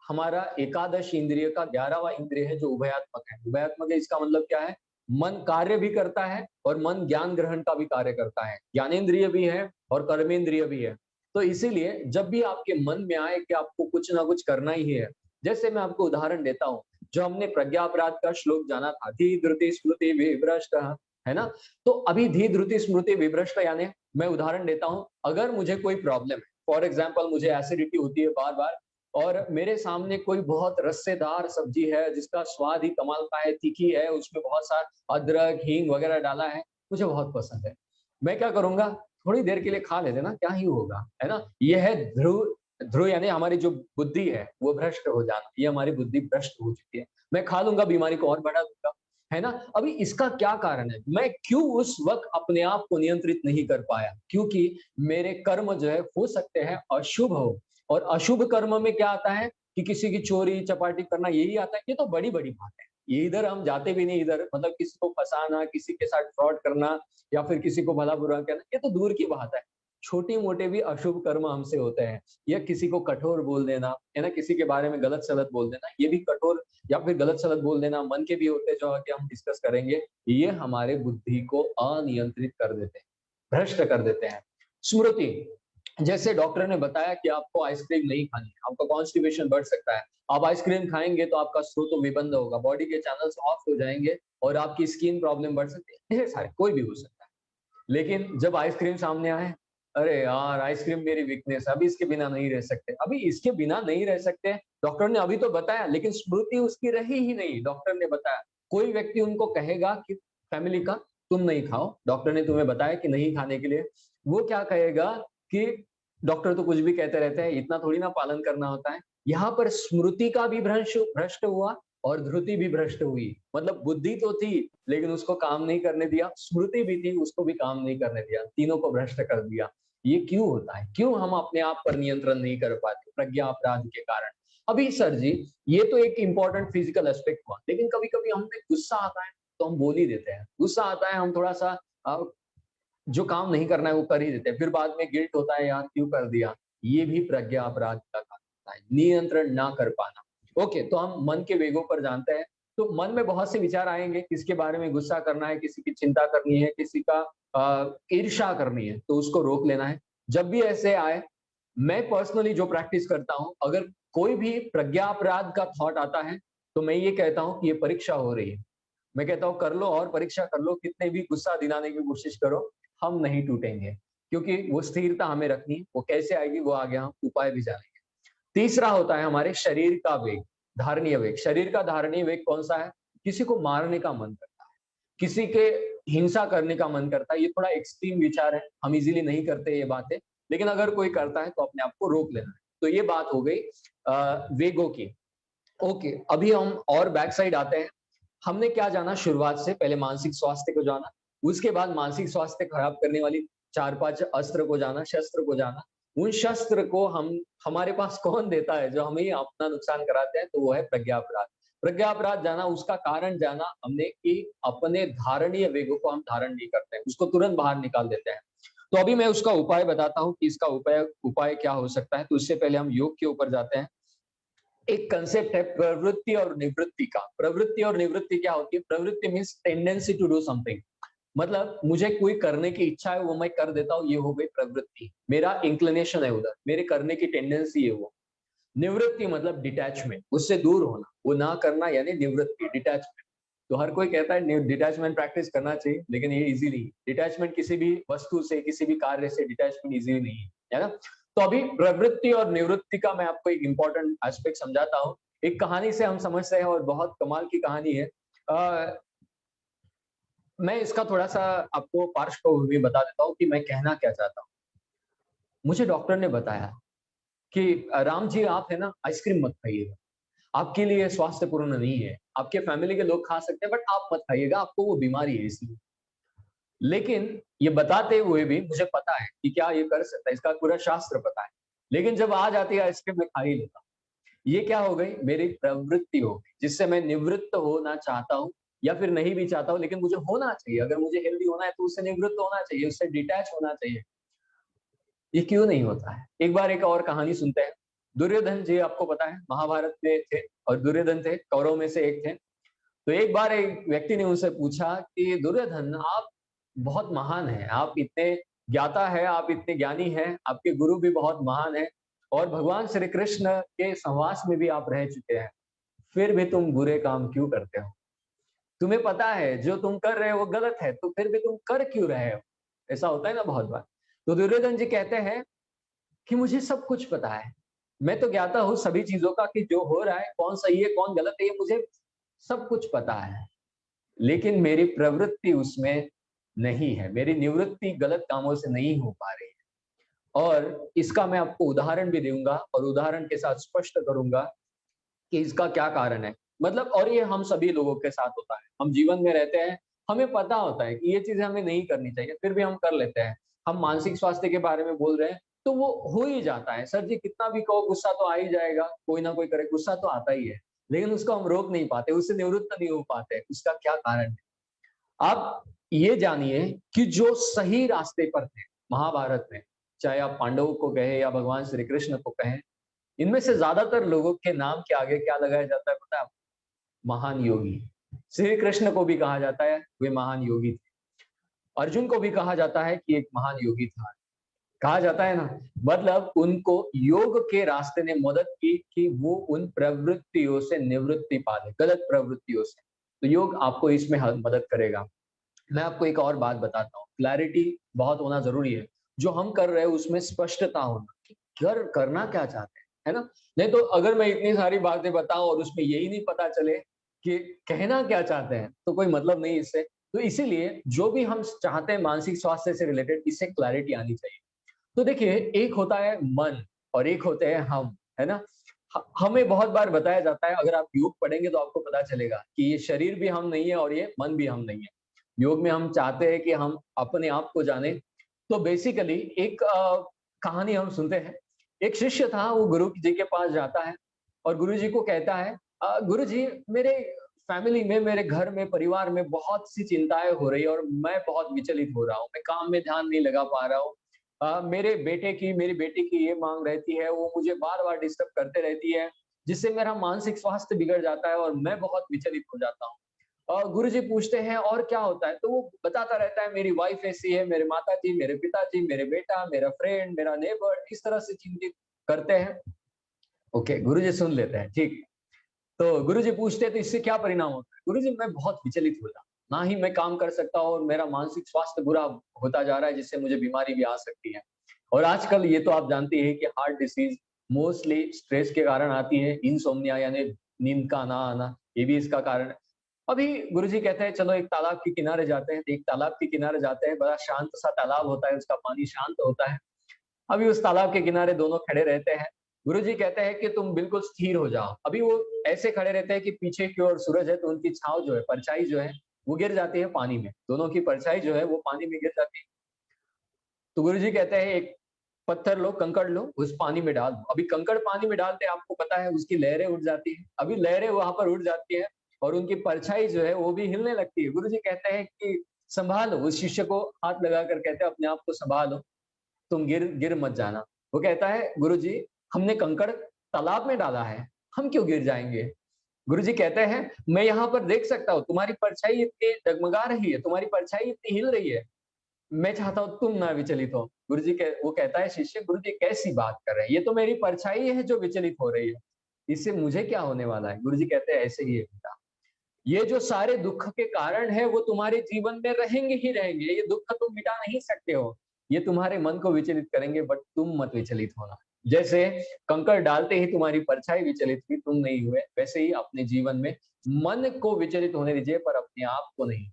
हमारा एकादश इंद्रिय का 11वां इंद्रिय है जो उभयात्मक है। उभयात्मक है, इसका मतलब क्या है? मन कार्य भी करता है और मन ज्ञान ग्रहण का भी कार्य करता है। ज्ञानेंद्रिय भी है और कर्मेंद्रिय भी है। तो इसीलिए जब भी आपके मन में आए कि आपको कुछ ना कुछ करना ही है, जैसे मैं आपको उदाहरण देता हूँ, जो हमने प्रज्ञा अपराध का श्लोक जाना था, धी धृति स्मृति विभ्रष्ट, है ना? तो अभी धी धृति स्मृति विभ्रष्ट यानी, मैं उदाहरण देता हूँ, अगर मुझे कोई प्रॉब्लम है, फॉर एग्जाम्पल मुझे एसिडिटी होती है बार बार, और मेरे सामने कोई बहुत रस्सेदार सब्जी है जिसका स्वाद ही कमाल का है, तीखी है, उसमें बहुत सारा अदरक हींग वगैरह डाला है, मुझे बहुत पसंद है। मैं क्या करूंगा? थोड़ी देर के लिए खा लेते ना, क्या ही होगा, है ना? यह है ध्रुव। ध्रुव यानी हमारी जो बुद्धि है वो भ्रष्ट हो जाना। ये हमारी बुद्धि भ्रष्ट हो चुकी है। मैं खा लूंगा, बीमारी को और बढ़ा दूंगा, है ना? अभी इसका क्या कारण है? मैं क्यों उस वक्त अपने आप को नियंत्रित नहीं कर पाया? क्योंकि मेरे कर्म जो है हो सकते हैं अशुभ हो, और अशुभ कर्म में क्या आता है कि किसी की चोरी चपाटी करना, यही आता है। ये तो बड़ी बड़ी बात है, ये इधर हम जाते भी नहीं। इधर मतलब किसी को फंसाना, किसी के साथ फ्रॉड करना, या फिर किसी को भला बुरा कहना, ये तो दूर की बात है। छोटे मोटे भी अशुभ कर्म हमसे होते हैं, या किसी को कठोर बोल देना, है ना? किसी के बारे में गलत सलत बोल देना, ये भी कठोर या फिर गलत सलत बोल देना मन के भी होते हैं, जो आगे हम डिस्कस करेंगे। ये हमारे बुद्धि को अनियंत्रित कर देते हैं, भ्रष्ट कर देते हैं। स्मृति, जैसे डॉक्टर ने बताया कि आपको आइसक्रीम नहीं खानी, आपका कॉन्स्टिपेशन बढ़ सकता है, आप आइसक्रीम खाएंगे तो आपका स्रोत विबंध होगा, बॉडी के चैनल्स ऑफ हो जाएंगे और आपकी स्किन प्रॉब्लम बढ़ सकती है। ये सारे कोई भी हो सकता है। लेकिन जब आइसक्रीम सामने आए, अरे यार आइसक्रीम मेरी वीकनेस है, अभी इसके बिना नहीं रह सकते, अभी इसके बिना नहीं रह सकते, डॉक्टर ने अभी तो बताया, लेकिन स्मृति उसकी रही ही नहीं। डॉक्टर ने बताया, कोई व्यक्ति उनको कहेगा कि फैमिली का, तुम नहीं खाओ, डॉक्टर ने तुम्हें बताया कि नहीं खाने के लिए, वो क्या कहेगा कि डॉक्टर तो कुछ भी कहते रहते हैं, इतना थोड़ी ना पालन करना होता है। यहाँ पर स्मृति का भी भ्रष्ट हुआ और धृति भी भ्रष्ट हुई। मतलब बुद्धि तो थी, लेकिन उसको काम नहीं करने दिया, स्मृति भी थी, उसको भी काम नहीं करने दिया, तीनों को भ्रष्ट कर दिया। ये क्यों होता है? क्यों हम अपने आप पर नियंत्रण नहीं कर पाते? प्रज्ञा अपराध के कारण। अभी सर जी, ये तो एक इंपॉर्टेंट फिजिकल एस्पेक्ट हुआ, लेकिन कभी-कभी हम पे गुस्सा आता है, तो हम बोल ही देते हैं। गुस्सा आता है, हम थोड़ा-सा जो काम नहीं करना है वो कर ही देते हैं। फिर बाद में गिल्ट होता है, यार क्यों कर दिया? ये भी प्रज्ञा अपराध का काम होता है, नियंत्रण ना कर पाना। ओके, तो हम मन के वेगों पर जानते हैं। तो मन में बहुत से विचार आएंगे, किसके बारे में गुस्सा करना है, किसी की चिंता करनी है, किसी का ईर्ष्या करनी है, तो उसको रोक लेना है। जब भी ऐसे आए, मैं पर्सनली जो प्रैक्टिस करता हूँ, अगर कोई भी प्रज्ञा अपराध का थॉट आता है, तो मैं ये कहता हूँ कि ये परीक्षा हो रही है। मैं कहता हूँ कर लो और परीक्षा कर लो, कितने भी गुस्सा दिलाने की कोशिश करो, हम नहीं टूटेंगे, क्योंकि वो स्थिरता हमें रखनी है। वो कैसे आएगी वो आगे हम उपाय भी जानेंगे। तीसरा होता है हमारे शरीर का वेग, धारणीय वेग। शरीर का धारणीय वेग कौन सा है? किसी को मारने का मन करता है, किसी के हिंसा करने का मन करता है। ये थोड़ा एक्सट्रीम विचार है, हम इजीली नहीं करते ये बातें, लेकिन अगर कोई करता है तो अपने आप को रोक लेना है। तो ये बात हो गई वेगों की। ओके, अभी हम और बैक साइड आते हैं। हमने क्या जाना शुरुआत से? पहले मानसिक स्वास्थ्य को जाना, उसके बाद मानसिक स्वास्थ्य खराब करने वाली 4-5 अस्त्र को जाना, शस्त्र को जाना। उन शस्त्र को हम हमारे पास कौन देता है जो हमें अपना नुकसान कराते हैं? तो वो है प्रज्ञा अपराध। प्रज्ञा अपराध जाना, उसका कारण जाना हमने कि अपने धारणीय वेगों को हम धारण नहीं करते हैं, उसको तुरंत बाहर निकाल देते हैं। तो अभी मैं उसका उपाय बताता हूँ कि इसका उपाय क्या हो सकता है। तो उससे पहले हम योग के ऊपर जाते हैं। एक कंसेप्ट है प्रवृत्ति और निवृत्ति का। प्रवृत्ति और निवृत्ति क्या होती है? प्रवृत्ति means tendency to do something, मतलब मुझे कोई करने की इच्छा है, वो मैं कर देता हूँ, ये हो गई प्रवृत्ति। मेरा इंक्लिनेशन है उधर, मेरे करने की टेंडेंसी है वो। निवृत्ति मतलब डिटैचमेंट, उससे दूर होना, वो ना करना, यानी निवृत्ति, डिटैचमेंट। तो हर कोई कहता है डिटैचमेंट प्रैक्टिस करना चाहिए, लेकिन ये इजी नहीं। डिटैचमेंट किसी भी वस्तु से, किसी भी कार्य से डिटैचमेंट इजी नहीं है ना? तो अभी प्रवृत्ति और निवृत्ति का मैं आपको एक इंपॉर्टेंट एस्पेक्ट समझाता हूँ। एक कहानी से हम समझते हैं और बहुत कमाल की कहानी है। मैं इसका थोड़ा-सा आपको पार्श्वभूमि बता देता हूँ कि मैं कहना क्या चाहता हूँ। मुझे डॉक्टर ने बताया कि राम जी आप है ना आइसक्रीम मत खाइएगा, आपके लिए स्वास्थ्यपूर्ण नहीं है। आपके फैमिली के लोग खा सकते हैं बट आप मत खाइएगा, आपको वो बीमारी है इसलिए। लेकिन ये बताते हुए भी मुझे पता है कि क्या ये कर सकता है, इसका पूरा शास्त्र पता है। लेकिन जब आ जाती है आइसक्रीम मैं खा ही लेता हूँ। ये क्या हो गई? मेरी प्रवृत्ति हो गई, जिससे मैं निवृत्त होना चाहता हूँ या फिर नहीं भी चाहता हूँ, लेकिन मुझे होना चाहिए। अगर मुझे हेल्दी होना है तो उससे निवृत्त होना चाहिए, उससे डिटैच होना चाहिए। ये क्यों नहीं होता है? एक बार एक और कहानी सुनते हैं। दुर्योधन जी आपको पता है महाभारत में थे और दुर्योधन थे, कौरव में से एक थे। तो एक बार एक व्यक्ति ने उनसे पूछा कि दुर्योधन आप बहुत महान हैं, आप इतने ज्ञाता है, आप इतने ज्ञानी हैं, आपके गुरु भी बहुत महान हैं और भगवान श्री कृष्ण के सहवास में भी आप रह चुके हैं। फिर भी तुम बुरे काम क्यों करते हो? तुम्हें पता है जो तुम कर रहे हो वो गलत है, तो फिर भी तुम कर क्यों रहे हो? ऐसा होता है ना बहुत बार। तो दुर्योधन जी कहते हैं कि मुझे सब कुछ पता है। मैं तो ज्ञाता हूँ सभी चीज़ों का कि जो हो रहा है, कौन सही है, कौन गलत है, ये मुझे सब कुछ पता है। लेकिन मेरी प्रवृत्ति उसमें नहीं है, मेरी निवृत्ति गलत कामों से नहीं हो पा रही है। और इसका मैं आपको उदाहरण भी दूँगा और उदाहरण के साथ स्पष्ट करूँगा कि इसका क्या कारण है। मतलब और ये हम सभी लोगों के साथ होता है। हम जीवन में रहते हैं, हमें पता होता है कि ये चीज़ें हमें नहीं करनी चाहिए, फिर भी हम कर लेते हैं। हम मानसिक स्वास्थ्य के बारे में बोल रहे हैं, तो वो हो ही जाता है। सर जी कितना भी कहो गुस्सा तो आ ही जाएगा, कोई ना कोई करे, गुस्सा तो आता ही है। लेकिन उसको हम रोक नहीं पाते, उससे निवृत्त नहीं हो पाते। उसका क्या कारण है? आप ये जानिए कि जो सही रास्ते पर थे महाभारत में, चाहे आप पांडवों को कहें या भगवान श्री कृष्ण को कहें, इनमें से ज्यादातर लोगों के नाम के आगे क्या लगाया जाता है पता है आपको? महान योगी। श्री कृष्ण को भी कहा जाता है वे महान योगी थे। अर्जुन को भी कहा जाता है कि एक महान योगी था। कहा जाता है ना, मतलब उनको योग के रास्ते ने मदद की कि वो उन प्रवृत्तियों से निवृत्ति पा ले, गलत प्रवृत्तियों से। तो योग आपको इसमें मदद करेगा। मैं आपको एक और बात बताता हूँ, क्लैरिटी बहुत होना जरूरी है। जो हम कर रहे हैं उसमें स्पष्टता होना कि करना क्या चाहते हैं, है ना? नहीं तो अगर मैं इतनी सारी बातें बताऊं और उसमें यही नहीं पता चले कि कहना क्या चाहते हैं, तो कोई मतलब नहीं इससे। तो इसीलिए जो भी हम चाहते हैं मानसिक स्वास्थ्य से रिलेटेड, इससे क्लैरिटी आनी चाहिए। तो देखिए, एक होता है मन और एक होते हैं हम, है ना? हमें बहुत बार बताया जाता है, अगर आप योग पढ़ेंगे तो आपको पता चलेगा कि ये शरीर भी हम नहीं है और ये मन भी हम नहीं है। योग में हम चाहते हैं कि हम अपने आप को जाने। तो बेसिकली एक कहानी हम सुनते हैं। एक शिष्य था, वो गुरु जी के पास जाता है और गुरु जी को कहता है, गुरु जी, मेरे फैमिली में, मेरे घर में, परिवार में बहुत सी चिंताएं हो रही है और मैं बहुत विचलित हो रहा हूँ, मैं काम में ध्यान नहीं लगा पा रहा हूँ। मेरे बेटे की, मेरी बेटी की ये मांग रहती है, वो मुझे बार बार डिस्टर्ब करते रहती है, जिससे मेरा मानसिक स्वास्थ्य बिगड़ जाता है और मैं बहुत विचलित हो जाता हूँ। और गुरुजी पूछते हैं और क्या होता है? तो वो बताता रहता है, मेरी वाइफ ऐसी है, मेरे माताजी, मेरे पिताजी, मेरे बेटा, मेरा फ्रेंड, मेरा नेबर, इस तरह से चिंतित करते हैं। ओके, गुरुजी सुन लेते हैं, ठीक। तो गुरुजी पूछते हैं, तो इससे क्या परिणाम होता है? गुरुजी, मैं बहुत विचलित हो जाता हूँ, ना ही मैं काम कर सकता हूँ और मेरा मानसिक स्वास्थ्य बुरा होता जा रहा है, जिससे मुझे बीमारी भी आ सकती है। और आजकल ये तो आप जानते हैं कि हार्ट डिसीज मोस्टली स्ट्रेस के कारण आती है, इंसोम्निया यानी नींद का ना आना, ये भी इसका कारण है। अभी गुरुजी कहते हैं, चलो एक तालाब के किनारे जाते हैं। एक तालाब के किनारे जाते हैं, बड़ा शांत सा तालाब होता है, उसका पानी शांत होता है। अभी उस तालाब के किनारे दोनों खड़े रहते हैं। गुरुजी कहते हैं कि तुम बिल्कुल स्थिर हो जाओ। अभी वो ऐसे खड़े रहते हैं कि पीछे की ओर सूरज है, तो उनकी छाँव जो है, परछाई जो है, वो गिर जाती है पानी में। दोनों की परछाई जो है वो पानी में गिर जाती है। तो गुरुजी कहते हैं, एक पत्थर लो, कंकड़ लो, उस पानी में डाल दो। अभी कंकड़ पानी में डालते हैं, आपको पता है उसकी लहरें उठ जाती हैं। अभी लहरें वहां पर उठ जाती हैं और उनकी परछाई जो है वो भी हिलने लगती है। गुरुजी कहते हैं कि संभालो, उस शिष्य को हाथ लगाकर कहते हैं, अपने आप को संभालो, तुम गिर गिर मत जाना। वो कहता है, गुरुजी, हमने कंकड़ तालाब में डाला है, हम क्यों गिर जाएंगे? गुरुजी कहते हैं, मैं यहाँ पर देख सकता हूँ, तुम्हारी परछाई इतनी डगमगा रही है, तुम्हारी परछाई इतनी हिल रही है, मैं चाहता हूँ तुम ना विचलित हो। वो कहता है, शिष्य, गुरुजी कैसी बात कर रहे हैं? ये तो मेरी परछाई है जो विचलित हो रही है, इससे मुझे क्या होने वाला है? गुरुजी कहते हैं, ऐसे ही है बेटा, ये जो सारे दुख के कारण है वो तुम्हारे जीवन में रहेंगे ही रहेंगे, ये दुख तुम मिटा नहीं सकते हो, ये तुम्हारे मन को विचलित करेंगे, बट तुम मत विचलित होना। जैसे कंकड़ डालते ही तुम्हारी परछाई विचलित हुई, तुम नहीं हुए, वैसे ही अपने जीवन में मन को विचलित होने दीजिए, पर अपने आप को नहीं।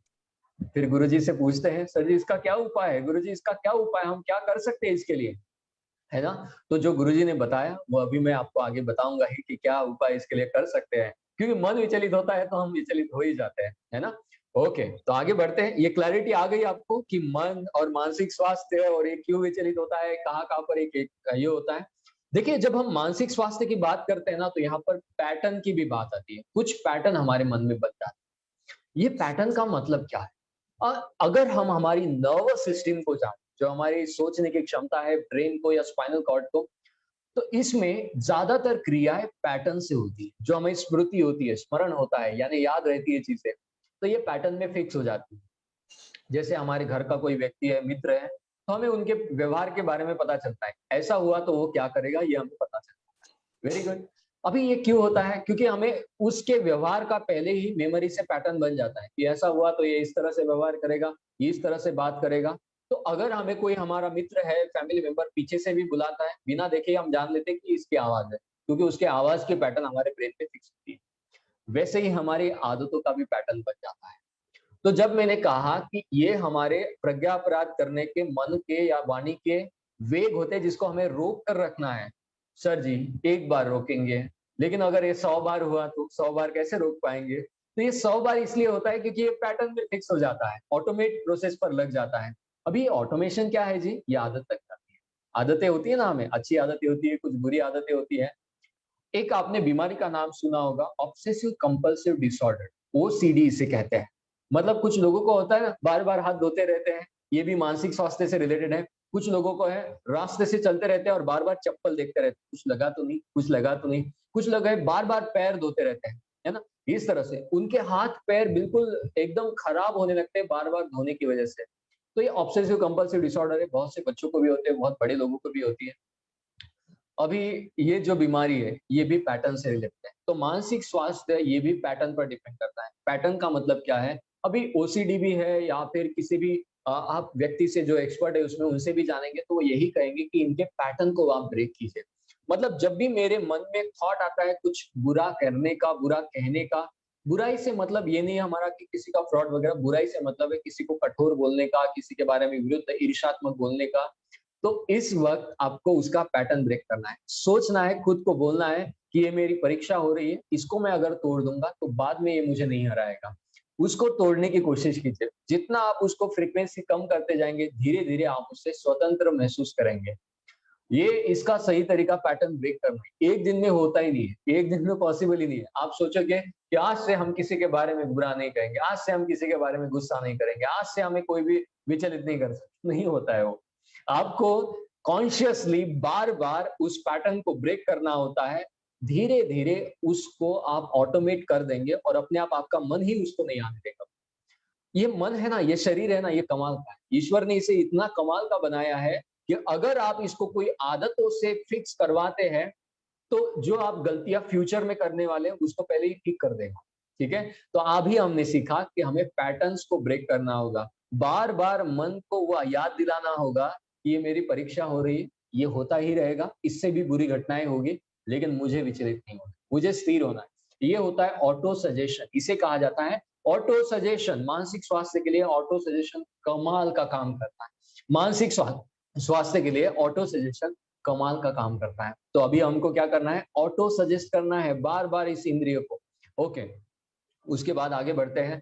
फिर गुरुजी से पूछते हैं, सर जी इसका क्या उपाय है? गुरुजी, इसका क्या उपाय, हम क्या कर सकते हैं इसके लिए, है ना? तो जो गुरुजी ने बताया वो अभी मैं आपको आगे बताऊंगा ही कि क्या उपाय इसके लिए कर सकते हैं, क्योंकि मन विचलित होता है तो हम विचलित हो ही जाते हैं, है ना? ओके, तो आगे बढ़ते हैं। ये क्लैरिटी आ गई आपको कि मन और मानसिक स्वास्थ्य और ये क्यों विचलित होता है, कहाँ-कहाँ पर एक ये होता है। देखिए, जब हम मानसिक स्वास्थ्य की बात करते हैं ना, तो यहाँ पर पैटर्न की भी बात आती है। कुछ पैटर्न हमारे मन में बन जाते हैं। ये पैटर्न का मतलब क्या है? अगर हम हमारी नर्वस सिस्टम को जाने, जो हमारी सोचने की क्षमता है, ब्रेन को या स्पाइनल कॉर्ड को, तो इसमें ज्यादातर क्रियाएं पैटर्न से होती है। जो हमें स्मृति होती है, स्मरण होता है, यानी याद रहती है चीजें, तो ये पैटर्न में फिक्स हो जाती है। जैसे हमारे घर का कोई व्यक्ति है, मित्र है, तो हमें उनके व्यवहार के बारे में पता चलता है, ऐसा हुआ तो वो क्या करेगा, ये हमें पता चलता है। Very good. अभी ये क्यों होता है? क्योंकि हमें उसके व्यवहार का पहले ही मेमोरी से पैटर्न बन जाता है कि ऐसा हुआ तो ये इस तरह से व्यवहार करेगा, ये इस तरह से बात करेगा। तो अगर हमें कोई हमारा मित्र है, फैमिली मेंबर पीछे से भी बुलाता है, बिना देखे हम जान लेते हैं कि इसकी आवाज है, क्योंकि उसके आवाज के पैटर्न हमारे ब्रेन पे फिक्स होती है। वैसे ही हमारी आदतों का भी पैटर्न बन जाता है। तो जब मैंने कहा कि ये हमारे प्रज्ञा अपराध करने के, मन के या वाणी के वेग होते हैं, जिसको हमें रोक कर रखना है। सर जी, एक बार रोकेंगे, लेकिन अगर ये 100 बार हुआ तो 100 बार कैसे रोक पाएंगे? तो ये 100 बार इसलिए होता है क्योंकि ये पैटर्न में फिक्स हो जाता है, ऑटोमेट प्रोसेस पर लग जाता है। अभी ऑटोमेशन क्या है जी? ये आदत लग जाती है। आदतें होती है ना, हमें अच्छी आदतें होती है, कुछ बुरी आदतें होती है। एक आपने बीमारी का नाम सुना होगा, ऑब्सेसिव कंपल्सिव डिसऑर्डर, ओसीडी इसे कहते हैं। मतलब कुछ लोगों को होता है ना, बार-बार हाथ धोते रहते हैं, ये भी मानसिक स्वास्थ्य से रिलेटेड है। कुछ लोगों को है, रास्ते से चलते रहते हैं और बार-बार चप्पल देखते रहते हैं, कुछ लगा तो नहीं, कुछ लगा तो नहीं। कुछ लोग है, बार-बार पैर धोते रहते हैं, है ना? इस तरह से उनके हाथ-पैर बिल्कुल एकदम खराब होने लगते हैं बार-बार धोने की वजह से। तो ये ऑब्सेसिव कंपल्सिव डिसऑर्डर है, बहुत से बच्चों को भी होते हैं, बहुत बड़े लोगों को भी होती है। अभी ये जो बीमारी है, ये भी पैटर्न से रिलेटेड है। तो मानसिक स्वास्थ्य ये भी पैटर्न पर डिपेंड करता है। पैटर्न का मतलब क्या है? अभी ओसीडी भी है या फिर किसी भी आप व्यक्ति से जो एक्सपर्ट है उसमें उनसे भी जानेंगे तो वो यही कहेंगे कि इनके पैटर्न को आप ब्रेक कीजिए। मतलब जब भी मेरे मन में थॉट आता है कुछ बुरा करने का, बुरा कहने का, बुराई से मतलब ये नहीं है हमारा कि किसी का फ्रॉड वगैरह, बुराई से मतलब है किसी को कठोर बोलने का, किसी के बारे में विरुद्ध ईर्ष्यात्मक बोलने का, तो इस वक्त आपको उसका पैटर्न ब्रेक करना है, सोचना है, खुद को बोलना है कि ये मेरी परीक्षा हो रही है, इसको मैं अगर तोड़ दूंगा तो बाद में ये मुझे नहीं हराएगा। उसको तोड़ने की कोशिश कीजिए। जितना आप उसको फ्रीक्वेंसी कम करते जाएंगे, धीरे धीरे आप उससे स्वतंत्र महसूस करेंगे। ये इसका सही तरीका पैटर्न ब्रेक करना है। एक दिन में होता ही नहीं है, एक दिन में पॉसिबल ही नहीं है। आप सोचोगे कि आज से हम किसी के बारे में बुरा नहीं कहेंगे, आज से हम किसी के बारे में गुस्सा नहीं करेंगे, आज से हमें कोई भी विचलित नहीं कर सकते, नहीं होता है वो। आपको कॉन्शियसली बार-बार उस पैटर्न को ब्रेक करना होता है। धीरे-धीरे उसको आप ऑटोमेट कर देंगे और अपने आप आपका मन ही उसको नहीं आने देगा। ये मन है ना, ये शरीर है ना, ये कमाल का है। ईश्वर ने इसे इतना कमाल का बनाया है कि अगर आप इसको कोई आदतों से फिक्स करवाते हैं, तो जो आप गलतियां फ्यूचर में करने वाले हैं, उसको पहले ही ठीक कर देगा। ठीक है? तो अभी हमने सीखा कि हमें पैटर्न्स को ब्रेक करना होगा। बार-बार मन को वो याद दिलाना होगा कि ये मेरी परीक्षा हो रही है, ये होता ही रहेगा, इससे भी बुरी घटनाएँ होगी, लेकिन मुझे विचलित नहीं होना, मुझे स्थिर होना है। ये होता है ऑटो सजेशन, इसे कहा जाता है ऑटो सजेशन। मानसिक स्वास्थ्य के लिए ऑटो सजेशन कमाल का काम करता है। मानसिक स्वास्थ्य के लिए ऑटो सजेशन कमाल का काम करता है। तो अभी हमको क्या करना है? ऑटो सजेस्ट करना है बार-बार इस इंद्रिय को। ओके, उसके बाद आगे बढ़ते हैं।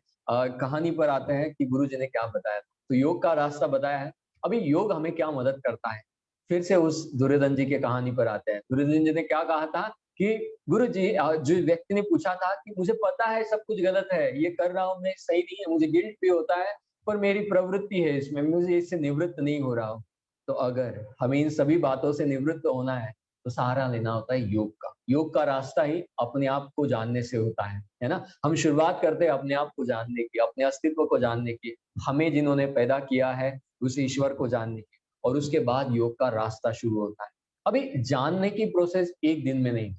कहानी पर आते हैं कि गुरुजी ने क्या बताया। तो योग का रास्ता बताया है। अभी योग हमें क्या मदद करता है? फिर से उस दुर्योधन जी की कहानी पर आते हैं। दुर्योधन जी ने क्या कहा था कि गुरुजी, जो व्यक्ति ने पूछा था कि मुझे पता है सब कुछ गलत है, ये कर रहा हूँ मैं सही नहीं है, मुझे गिल्ट भी होता है, पर मेरी प्रवृत्ति है इसमें, मुझे इससे निवृत्त नहीं हो रहा हूँ। तो अगर हमें इन सभी बातों से निवृत्त होना है, तो सहारा लेना होता है योग का। योग का रास्ता ही अपने आप को जानने से होता है ना? हम शुरुआत करते हैं अपने आप को जानने की, अपने अस्तित्व को जानने की, हमें जिन्होंने पैदा किया है उस ईश्वर को जानने की, और उसके बाद योग का रास्ता शुरू होता है। अभी जानने की प्रोसेस एक दिन में नहीं,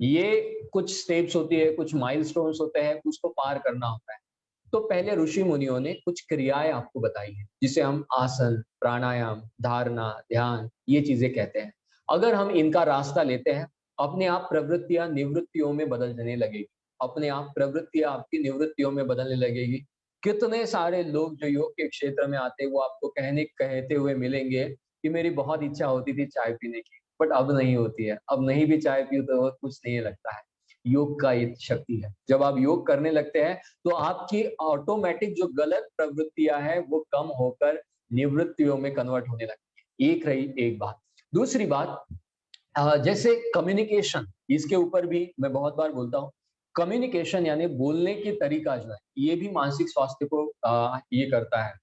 ये कुछ स्टेप्स होती है, कुछ माइलस्टोन्स होते हैं, उसको पार करना होता है। तो पहले ऋषि मुनियों ने कुछ क्रियाएं आपको बताई हैं, जिसे हम आसन, प्राणायाम, धारणा, ध्यान, ये चीजें कहते हैं। अगर हम इनका रास्ता लेते हैं, अपने आप प्रवृत्तियां निवृत्तियों में बदलने लगेगी। अपने आप प्रवृत्तियां आपकी निवृत्तियों में बदलने लगेगी। कितने सारे लोग जो योग के क्षेत्र में आते हैं, वो आपको कहते हुए मिलेंगे कि मेरी बहुत इच्छा होती थी चाय पीने की, बट अब नहीं होती है। अब नहीं भी चाय पीऊँ तो कुछ नहीं लगता है। योग का ये शक्ति है। जब आप योग करने लगते हैं, तो आपकी ऑटोमेटिक जो गलत प्रवृत्तियां हैं, वो कम होकर निवृत्तियों में कन्वर्ट होने लगती है। एक रही एक बात। दूसरी बात, जैसे कम्युनिकेशन, इसके ऊपर भी मैं बहुत बार बोलता हूँ। कम्युनिकेशन यानी बोलने की तरीका जो है, ये भी मानसिक स्वास्थ्य को ये करता है।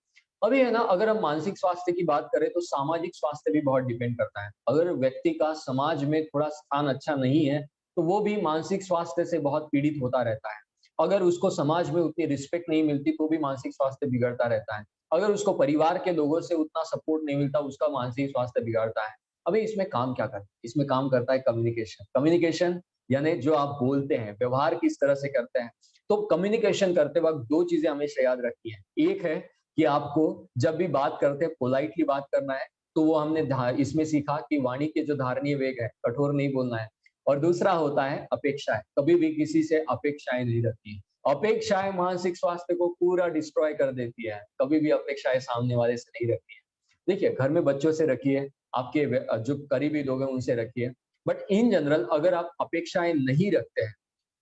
अभी है ना, अगर हम मानसिक स्वास्थ्य की बात करें तो सामाजिक स्वास्थ्य भी बहुत डिपेंड करता है। अगर व्यक्ति का समाज में थोड़ा स्थान अच्छा नहीं है, तो वो भी मानसिक स्वास्थ्य से बहुत पीड़ित होता रहता है। अगर उसको समाज में उतनी रिस्पेक्ट नहीं मिलती, तो भी मानसिक स्वास्थ्य बिगड़ता रहता है। अगर उसको परिवार के लोगों से उतना सपोर्ट नहीं मिलता, उसका मानसिक स्वास्थ्य बिगड़ता है। अभी इसमें काम क्या करता है? इसमें काम करता है कम्युनिकेशन। कम्युनिकेशन यानी जो आप बोलते हैं, व्यवहार किस तरह से करते हैं। तो कम्युनिकेशन करते वक्त 2 चीजें हमेशा याद रखनी है। एक है कि आपको जब भी बात करते हैं पोलाइटली बात करना है, तो वो हमने इसमें सीखा कि वाणी के जो धारणीय वेग है, कठोर नहीं बोलना है। और दूसरा होता है अपेक्षाएं, कभी भी किसी से अपेक्षाएं नहीं रखनी। अपेक्षाएं मानसिक स्वास्थ्य को पूरा डिस्ट्रॉय कर देती है। कभी भी अपेक्षाएं सामने वाले से नहीं रखनी है। देखिए, घर में बच्चों से रखिए, आपके जो करीबी लोग हैं उनसे रखिए, बट इन जनरल अगर आप अपेक्षाएं नहीं रखते हैं,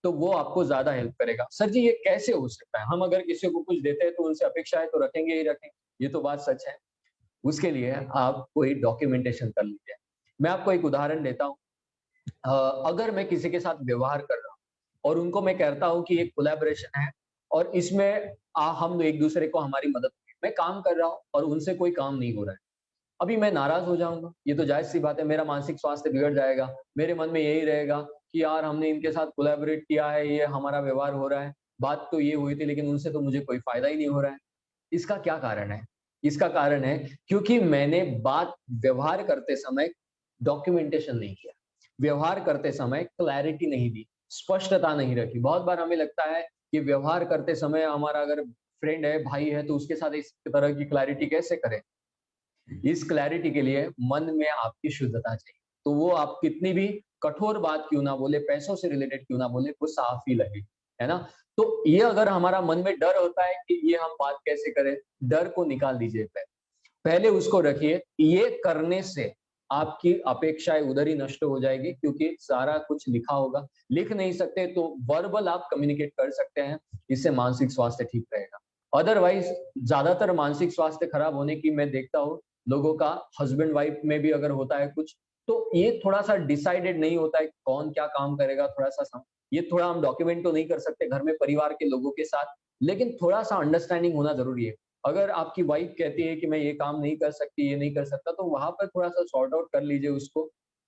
तो वो आपको ज्यादा हेल्प करेगा। सर जी, ये कैसे हो सकता है? हम अगर किसी को कुछ देते हैं तो उनसे अपेक्षाएं तो रखेंगे ही रखेंगे, ये तो बात सच है। उसके लिए आप कोई डॉक्यूमेंटेशन कर लीजिए। मैं आपको एक उदाहरण देता हूँ। अगर मैं किसी के साथ व्यवहार कर रहा हूँ और उनको मैं कहता हूँ कि एक कोलैबोरेशन है और इसमें हम एक दूसरे को हमारी मदद करें। मैं काम कर रहा हूँ और उनसे कोई काम नहीं हो रहा है। अभी मैं नाराज हो जाऊंगा, ये तो जायज सी बात है। मेरा मानसिक स्वास्थ्य बिगड़ जाएगा। मेरे मन में यही रहेगा कि यार हमने इनके साथ कोलैबोरेट किया है, ये हमारा व्यवहार हो रहा है, बात तो ये हुई थी, लेकिन उनसे तो मुझे कोई फायदा ही नहीं हो रहा है। इसका क्या कारण है? इसका कारण है क्योंकि मैंने बात व्यवहार करते समय डॉक्यूमेंटेशन नहीं किया। व्यवहार करते समय क्लैरिटी नहीं दी, स्पष्टता नहीं रखी। बहुत बार हमें लगता है कि व्यवहार करते समय हमारा अगर फ्रेंड है, भाई है, तो उसके साथ इस तरह की क्लैरिटी कैसे करें? इस क्लैरिटी के लिए मन में आपकी शुद्धता चाहिए। तो वो आप कितनी भी कठोर बात क्यों ना बोले, पैसों से रिलेटेड क्यों ना बोले, वो साफ ही लगे, है ना? तो ये अगर हमारा मन में डर होता है कि ये हम बात कैसे करें, डर को निकाल दीजिए पहले। पहले उसको रखिए। ये करने से आपकी अपेक्षाएं उधर ही नष्ट हो जाएगी, क्योंकि सारा कुछ लिखा होगा। लिख नहीं सकते तो वर्बल आप कम्युनिकेट कर सकते हैं, इससे मानसिक स्वास्थ्य ठीक रहेगा। अदरवाइज ज्यादातर मानसिक स्वास्थ्य खराब होने की मैं देखता हूँ लोगों का, हस्बैंड वाइफ में भी अगर होता है कुछ, तो ये थोड़ा सा डिसाइडेड नहीं होता है कौन क्या काम करेगा। ये थोड़ा हम डॉक्यूमेंट तो नहीं कर सकते घर में परिवार के लोगों के साथ, लेकिन थोड़ा सा अंडरस्टैंडिंग होना जरूरी है। अगर आपकी वाइफ कहती है कि मैं ये काम नहीं कर सकती, ये नहीं कर सकता, तो वहां पर थोड़ा सा सॉर्ट आउट कर लीजिए उसको,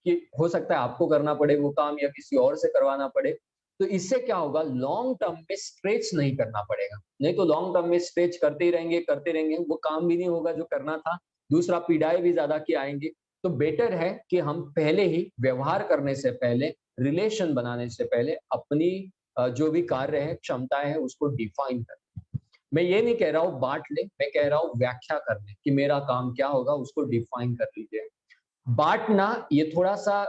कि हो सकता है आपको करना पड़े वो काम या किसी और से करवाना पड़े। तो इससे क्या होगा, लॉन्ग टर्म में स्ट्रेच नहीं करना पड़ेगा। नहीं तो लॉन्ग टर्म में स्ट्रेच करते रहेंगे, वो काम भी नहीं होगा जो करना था, दूसरा पीड़ाएं भी ज्यादा की आएंगी। तो बेटर है कि हम पहले ही व्यवहार करने से पहले, रिलेशन बनाने से पहले अपनी जो भी कार्य है, क्षमताएं है, उसको डिफाइन कर। मैं ये नहीं कह रहा हूँ बांट ले, मैं कह रहा हूँ व्याख्या कर ले कि मेरा काम क्या होगा, उसको डिफाइन कर लीजिए। बांटना ये थोड़ा सा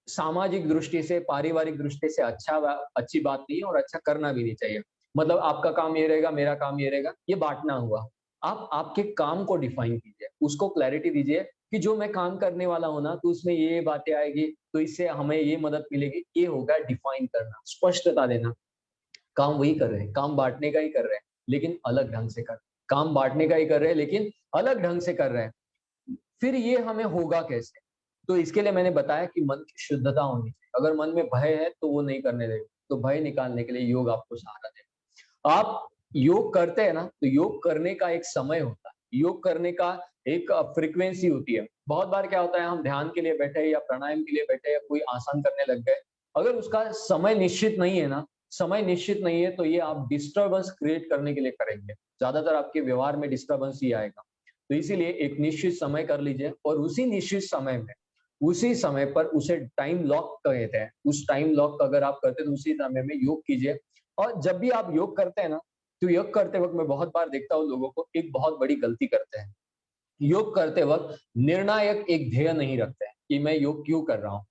सामाजिक दृष्टि से, पारिवारिक दृष्टि से अच्छी बात नहीं है, और अच्छा करना भी नहीं चाहिए। मतलब आपका काम ये रहेगा, मेरा काम ये रहेगा, ये बांटना हुआ। आप आपके काम को डिफाइन कीजिए, उसको क्लैरिटी दीजिए कि जो मैं काम करने वाला हूं ना, तो उसमें ये बातें आएगी, तो इससे हमें ये मदद मिलेगी। ये होगा डिफाइन करना, स्पष्टता देना। काम वही कर रहे हैं, काम बांटने का ही कर रहे हैं, लेकिन अलग ढंग से कर। काम बांटने का ही कर रहे हैं, लेकिन अलग ढंग से कर रहे हैं। फिर ये हमें होगा कैसे? तो इसके लिए मैंने बताया कि मन की शुद्धता होनी चाहिए। अगर मन में भय है तो वो नहीं करने देगा, तो भय निकालने के लिए योग आपको सहारा देगा। आप योग करते हैं ना, तो योग करने का एक समय होता है, योग करने का एक फ्रीक्वेंसी होती है। बहुत बार क्या होता है, हम ध्यान के लिए बैठे या प्राणायाम के लिए बैठे या कोई आसन करने लग गए, अगर उसका समय निश्चित नहीं है ना, समय निश्चित नहीं है, तो ये आप डिस्टर्बेंस क्रिएट करने के लिए करेंगे। ज्यादातर आपके व्यवहार में डिस्टर्बेंस ही आएगा। तो इसीलिए एक निश्चित समय कर लीजिए, और उसी निश्चित समय में, उसी समय पर, उसे टाइम लॉक कहते हैं, उस टाइम लॉक अगर आप करते हैं तो उसी समय में योग कीजिए। और जब भी आप योग करते हैं ना, तो योग करते वक्त मैं बहुत बार देखता हूँ लोगों को एक बहुत बड़ी गलती करते हैं। योग करते वक्त निर्णायक एक ध्येय नहीं रखते हैं कि मैं योग क्यों कर रहा हूँ,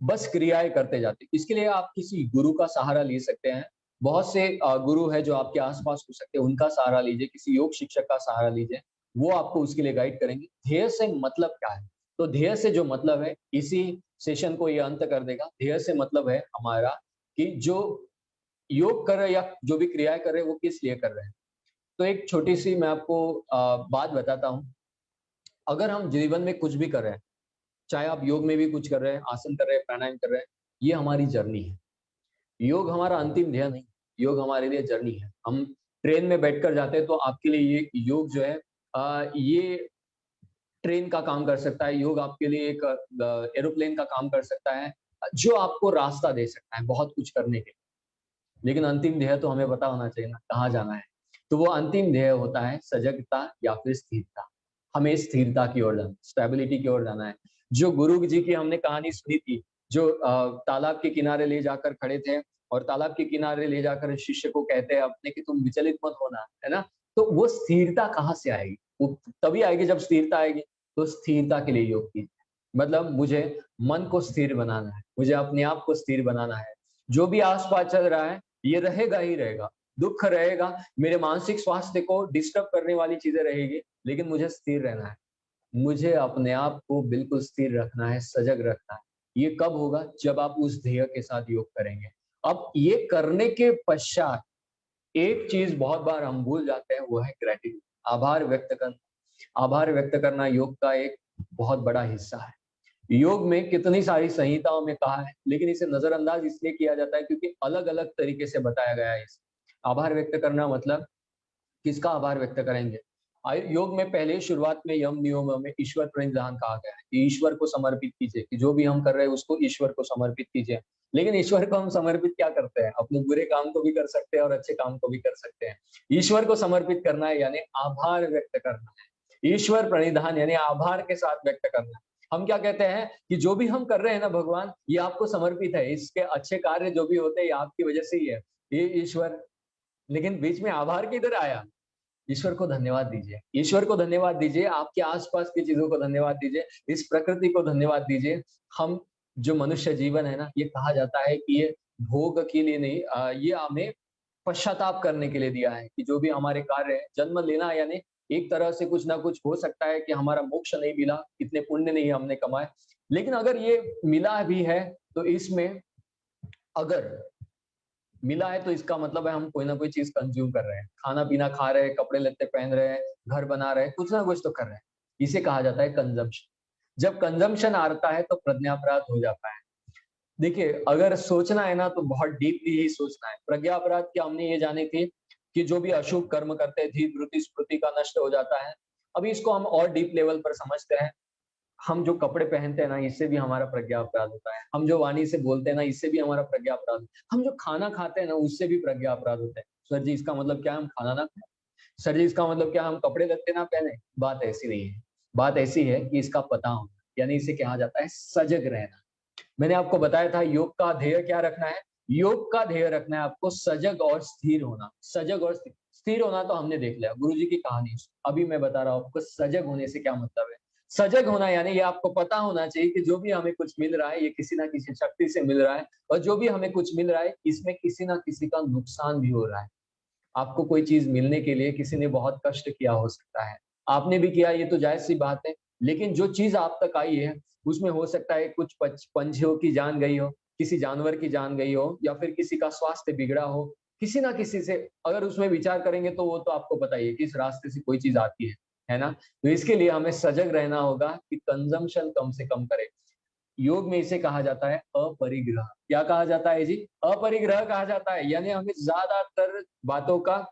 बस क्रियाएं करते जाते हैं। इसके लिए आप किसी गुरु का सहारा ले सकते हैं। बहुत से गुरु है जो आपके आसपास हो सकते हैं, उनका सहारा लीजिए, किसी योग शिक्षक का सहारा लीजिए, वो आपको उसके लिए गाइड करेंगे। ध्येय से मतलब क्या है? तो ध्येय से जो मतलब है, इसी सेशन को ये अंत कर देगा। ध्येय से मतलब है हमारा कि जो योग कर रहे हैं या जो भी क्रियाएं कर रहे हैं, वो किस लिए कर रहे हैं। तो एक छोटी सी मैं आपको बात बताता हूँ। अगर हम जीवन में कुछ भी कर रहे हैं, चाहे आप योग में भी कुछ कर रहे हैं, आसन कर रहे हैं, प्राणायाम कर रहे हैं, ये हमारी जर्नी है। योग हमारा अंतिम ध्येय नहीं, योग हमारे लिए जर्नी है। हम ट्रेन में बैठकर जाते हैं तो आपके लिए ये योग जो है, ये ट्रेन का काम कर सकता है। योग आपके लिए एक एरोप्लेन का काम कर सकता है, जो आपको रास्ता दे सकता है बहुत कुछ करने के लिए। लेकिन अंतिम ध्येय तो हमें पता होना चाहिए ना, कहाँ जाना है। तो वो अंतिम ध्येय होता है सजगता या फिर स्थिरता। हमें स्थिरता की ओर जाना, स्टेबिलिटी की ओर जाना है। जो गुरु जी की हमने कहानी सुनी थी, जो तालाब के किनारे ले जाकर खड़े थे, और तालाब के किनारे ले जाकर शिष्य को कहते हैं अपने कि तुम विचलित मत होना, है ना। तो वो स्थिरता कहाँ से आएगी? वो तभी आएगी जब स्थिरता आएगी। तो स्थिरता के लिए योग कीजिए। मतलब मुझे मन को स्थिर बनाना है, मुझे अपने आप को स्थिर बनाना है। जो भी आसपास चल रहा है, ये रहेगा ही रहेगा, दुख रहेगा, मेरे मानसिक स्वास्थ्य को डिस्टर्ब करने वाली चीजें रहेगी, लेकिन मुझे स्थिर रहना है। मुझे अपने आप को बिल्कुल स्थिर रखना है, सजग रखना है। ये कब होगा? जब आप उस ध्येय के साथ योग करेंगे। अब ये करने के पश्चात एक चीज बहुत बार हम भूल जाते हैं, वो है ग्रेटिट्यूड, आभार व्यक्त करना। आभार व्यक्त करना योग का एक बहुत बड़ा हिस्सा है। योग में कितनी सारी संहिताओं में कहा है, लेकिन इसे नजरअंदाज इसलिए किया जाता है क्योंकि अलग अलग तरीके से बताया गया है इसे। आभार व्यक्त करना मतलब किसका आभार व्यक्त करेंगे? योग में पहले शुरुआत में यम नियमों में ईश्वर प्रणिधान कहा गया है कि ईश्वर को समर्पित कीजिए, कि जो भी हम कर रहे हैं उसको ईश्वर को समर्पित कीजिए। लेकिन ईश्वर को हम समर्पित क्या करते हैं? अपने बुरे काम को भी कर सकते हैं और अच्छे काम को भी कर सकते हैं। ईश्वर को समर्पित करना है यानी आभार व्यक्त करना है। ईश्वर प्रणिधान यानी आभार के साथ व्यक्त करना है। हम क्या कहते हैं कि जो भी हम कर रहे हैं ना भगवान, ये आपको समर्पित है, इसके अच्छे कार्य जो भी होते हैं ये आपकी वजह से ही है, ये ईश्वर। लेकिन बीच में आभार किधर आया? ईश्वर को धन्यवाद दीजिए, ईश्वर को धन्यवाद दीजिए, आपके आसपास की चीजों को धन्यवाद दीजिए, इस प्रकृति को धन्यवाद दीजिए। हम जो मनुष्य जीवन है ना, ये कहा जाता है कि ये भोग के लिए नहीं, ये हमें पश्चाताप करने के लिए दिया है। कि जो भी हमारे कार्य है, जन्म लेना यानी एक तरह से कुछ ना कुछ हो सकता है कि हमारा मोक्ष नहीं मिला, इतने पुण्य नहीं हमने कमाए, लेकिन अगर ये मिला भी है तो इसमें अगर मिला है तो इसका मतलब है हम कोई ना कोई चीज कंज्यूम कर रहे हैं, खाना पीना खा रहे हैं, कपड़े लत्ते पहन रहे हैं, घर बना रहे हैं, कुछ ना कुछ तो कर रहे हैं। इसे कहा जाता है कंजम्पशन। जब कंजम्पशन आता है तो प्रज्ञापराध हो जाता है। देखिए, अगर सोचना है ना तो बहुत डीपली ही सोचना है। प्रज्ञापराध की हमने ये जानी थी कि जो भी अशुभ कर्म करते हैं, धीर धृति स्मृति का नष्ट हो जाता है। अभी इसको हम और डीप लेवल पर समझते हैं। हम जो कपड़े पहनते हैं ना, इससे भी हमारा प्रज्ञा अपराध होता है। हम जो वाणी से बोलते हैं ना, इससे भी हमारा प्रज्ञा अपराध होता है। हम जो खाना खाते हैं ना, उससे भी प्रज्ञा अपराध होता है। सर जी, इसका मतलब क्या है हम खाना ना खाएं? सर जी, इसका मतलब क्या हम कपड़े लत्ते ना पहने? बात ऐसी नहीं है। बात ऐसी है कि इसका पता होना, यानी इसे कहा जाता है सजग रहना। मैंने आपको बताया था योग का ध्येय क्या रखना है। योग का ध्येय रखना है आपको सजग और स्थिर होना। सजग और स्थिर होना तो हमने देख लिया, गुरुजी की कहानी। अभी मैं बता रहा हूं आपको सजग होने से क्या मतलब है। सजग होना यानी ये आपको पता होना चाहिए कि जो भी हमें कुछ मिल रहा है, ये किसी ना किसी शक्ति से मिल रहा है, और जो भी हमें कुछ मिल रहा है, इसमें किसी ना किसी का नुकसान भी हो रहा है। आपको कोई चीज मिलने के लिए किसी ने बहुत कष्ट किया हो सकता है, आपने भी किया, ये तो जायज सी बात है। लेकिन जो चीज आप तक आई है, उसमें हो सकता है कुछ पंछियों की जान गई हो, किसी जानवर की जान गई हो, या फिर किसी का स्वास्थ्य बिगड़ा हो। किसी ना किसी से अगर उसमें विचार करेंगे तो वो तो आपको पता ही है किस रास्ते से कोई चीज आती है ना। तो इसके लिए हमें सजग रहना होगा कि कंजम्पशन कम से कम करें। योग में इसे कहा जाता है अपरिग्रह। क्या कहा जाता है जी? अपरिग्रह कहा जाता है। यानी हमें ज्यादातर बातों का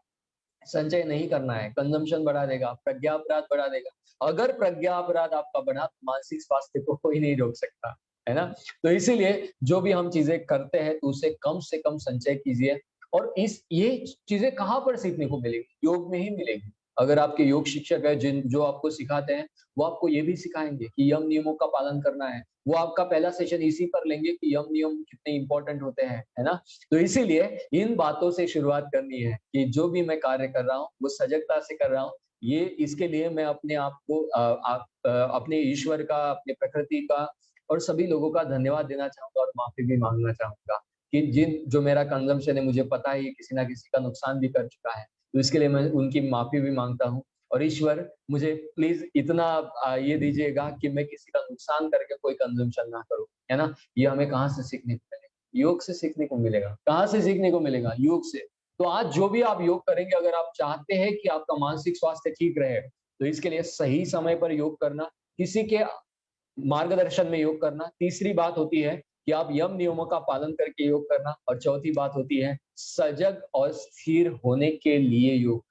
संचय नहीं करना है। कंजम्पशन बढ़ा देगा, प्रज्ञा अपराध बढ़ा देगा। अगर प्रज्ञा अपराध आपका बढ़ा तो मानसिक स्वास्थ्य को कोई नहीं रोक सकता, है ना। तो इसीलिए जो भी हम चीजें करते हैं तो उसे कम से कम संचय कीजिए। और ये चीजें कहाँ पर सीखने को मिलेगी? योग में ही मिलेगी। अगर आपके योग शिक्षक है जिन जो आपको सिखाते हैं, वो आपको ये भी सिखाएंगे कि यम नियमों का पालन करना है। वो आपका पहला सेशन इसी पर लेंगे कि यम नियम कितने इंपॉर्टेंट होते हैं, है ना। तो इसीलिए इन बातों से शुरुआत करनी है कि जो भी मैं कार्य कर रहा हूँ वो सजगता से कर रहा हूँ। ये इसके लिए मैं अपने आप को अपने ईश्वर का, अपने प्रकृति का और सभी लोगों का धन्यवाद देना चाहूंगा और माफी भी मांगना चाहूंगा कि जिन जो मेरा कंजम्पशन है, मुझे पता है ये किसी ना किसी का नुकसान भी कर चुका है। तो इसके लिए मैं उनकी माफी भी मांगता हूँ। और ईश्वर मुझे प्लीज इतना ये दीजिएगा कि मैं किसी का नुकसान करके कोई कंजम्पशन ना करूँ, है ना। ये हमें कहाँ से सीखने को मिलेगा? योग से सीखने को मिलेगा। कहाँ से सीखने को मिलेगा? योग से। तो आज जो भी आप योग करेंगे, अगर आप चाहते हैं कि आपका मानसिक स्वास्थ्य ठीक रहे, तो इसके लिए सही समय पर योग करना, किसी के मार्गदर्शन में योग करना। तीसरी बात होती है कि आप यम नियमों का पालन करके योग करना। और चौथी बात होती है सजग और स्थिर होने के लिए योग।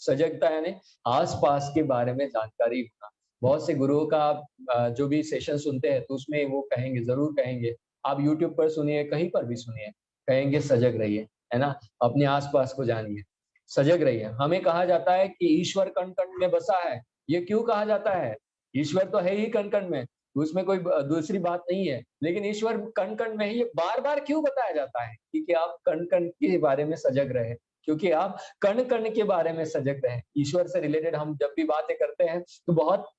सजगता यानी आसपास के बारे में जानकारी होना। बहुत से गुरुओं का जो भी सेशन सुनते हैं तो उसमें वो कहेंगे, जरूर कहेंगे, आप यूट्यूब पर सुनिए, कहीं पर भी सुनिए, कहेंगे सजग रहिए, है ना। अपने आसपास को जानिए, सजग रहिए। हमें कहा जाता है कि ईश्वर कण कण में बसा है। ये क्यों कहा जाता है? ईश्वर तो है ही कण कण में, उसमें कोई दूसरी बात नहीं है। लेकिन ईश्वर कण कण में ही, बार बार क्यों बताया जाता है? क्योंकि आप कण कण के बारे में सजग रहे, क्योंकि आप कण कण के बारे में सजग रहे। ईश्वर से रिलेटेड हम जब भी बातें करते हैं तो बहुत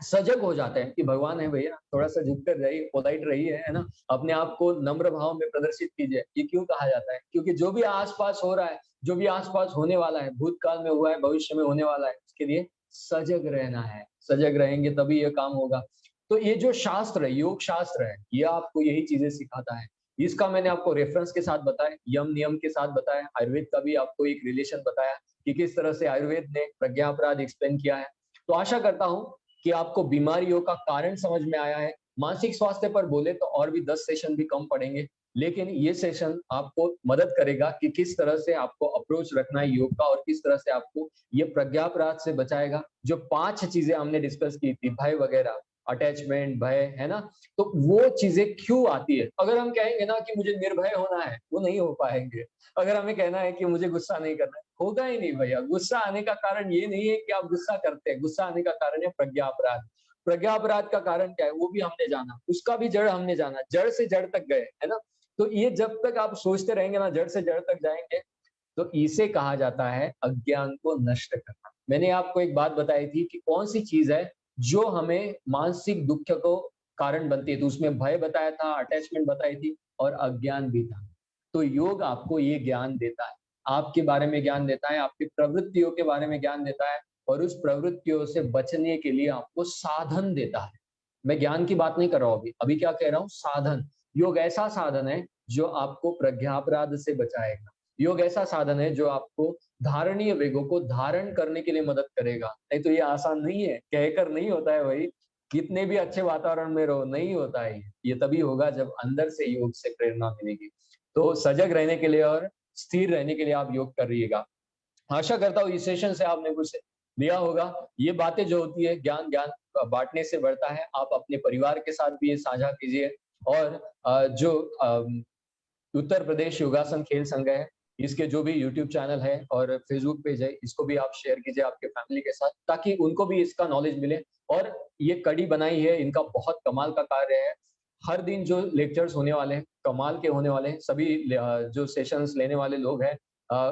सजग हो जाते हैं कि भगवान है भैया, थोड़ा सा झुक कर रहिए, पोलाइट रहिए, है ना। अपने आप को नम्र भाव में प्रदर्शित कीजिए। ये क्यों कहा जाता है? क्योंकि जो भी आसपास हो रहा है, जो भी आसपास होने वाला है, भूतकाल में हुआ है, भविष्य में होने वाला है, उसके लिए सजग रहना है। सजग रहेंगे तभी ये काम होगा। तो ये जो शास्त्र है, योग शास्त्र है, ये आपको यही चीजें सिखाता है। इसका मैंने आपको रेफरेंस के साथ बताया, यम नियम के साथ बताया, आयुर्वेद का भी आपको एक रिलेशन बताया कि किस तरह से आयुर्वेद ने प्रज्ञा अपराध एक्सप्लेन किया है। तो आशा करता हूं कि आपको बीमारियों का कारण समझ में आया है। मानसिक स्वास्थ्य पर बोले तो और भी 10 सेशन भी कम पड़ेंगे, लेकिन ये सेशन आपको मदद करेगा कि किस तरह से आपको अप्रोच रखना है योग का और किस तरह से आपको ये प्रज्ञापराध से बचाएगा। जो 5 चीजें हमने डिस्कस की थी, भय वगैरह, अटैचमेंट, भय, है ना। तो वो चीजें क्यों आती है? अगर हम कहेंगे ना कि मुझे निर्भय होना है, वो नहीं हो पाएंगे। अगर हमें कहना है कि मुझे गुस्सा नहीं करना है, होगा ही नहीं भैया। गुस्सा आने का कारण ये नहीं है कि आप गुस्सा करते हैं, गुस्सा आने का कारण है प्रज्ञा अपराध। प्रज्ञा अपराध का कारण क्या है वो भी हमने जाना, उसका भी जड़ हमने जाना, जड़ से जड़ तक गए, है ना। तो ये जब तक आप सोचते रहेंगे ना, जड़ से जड़ तक जाएंगे, तो इसे कहा जाता है अज्ञान को नष्ट करना। मैंने आपको एक बात बताई थी कि कौन सी चीज है जो हमें मानसिक दुख को कारण बनती है, तो उसमें भय बताया था, अटैचमेंट बताई थी और अज्ञान भी था। तो योग आपको ये ज्ञान देता है, आपके बारे में ज्ञान देता है, आपकी प्रवृत्तियों के बारे में ज्ञान देता है, और उस प्रवृत्तियों से बचने के लिए आपको साधन देता है। मैं ज्ञान की बात नहीं कर रहा हूँ अभी क्या कह रहा हूँ, साधन। योग ऐसा साधन है जो आपको प्रज्ञापराध से बचाएगा। योग ऐसा साधन है जो आपको धारणीय वेगों को धारण करने के लिए मदद करेगा। नहीं तो ये आसान नहीं है, कहकर नहीं होता है भाई, कितने भी अच्छे वातावरण में रहो, नहीं होता है ये तभी होगा जब अंदर से योग से प्रेरणा मिलेगी। तो सजग रहने के लिए और स्थिर रहने के लिए आप योग करिएगा। आशा करता हूँ इस सेशन से आपने कुछ लिया होगा। ये बातें जो होती है, ज्ञान बांटने से बढ़ता है। आप अपने परिवार के साथ भी ये साझा कीजिए और जो उत्तर प्रदेश योगासन खेल संघ है, इसके जो भी यूट्यूब चैनल है और फेसबुक पेज है, इसको भी आप शेयर कीजिए आपके फैमिली के साथ, ताकि उनको भी इसका नॉलेज मिले। और ये कड़ी बनाई है, इनका बहुत कमाल का कार्य है। हर दिन जो लेक्चर्स होने वाले हैं, कमाल के होने वाले हैं। सभी जो सेशंस लेने वाले लोग हैं,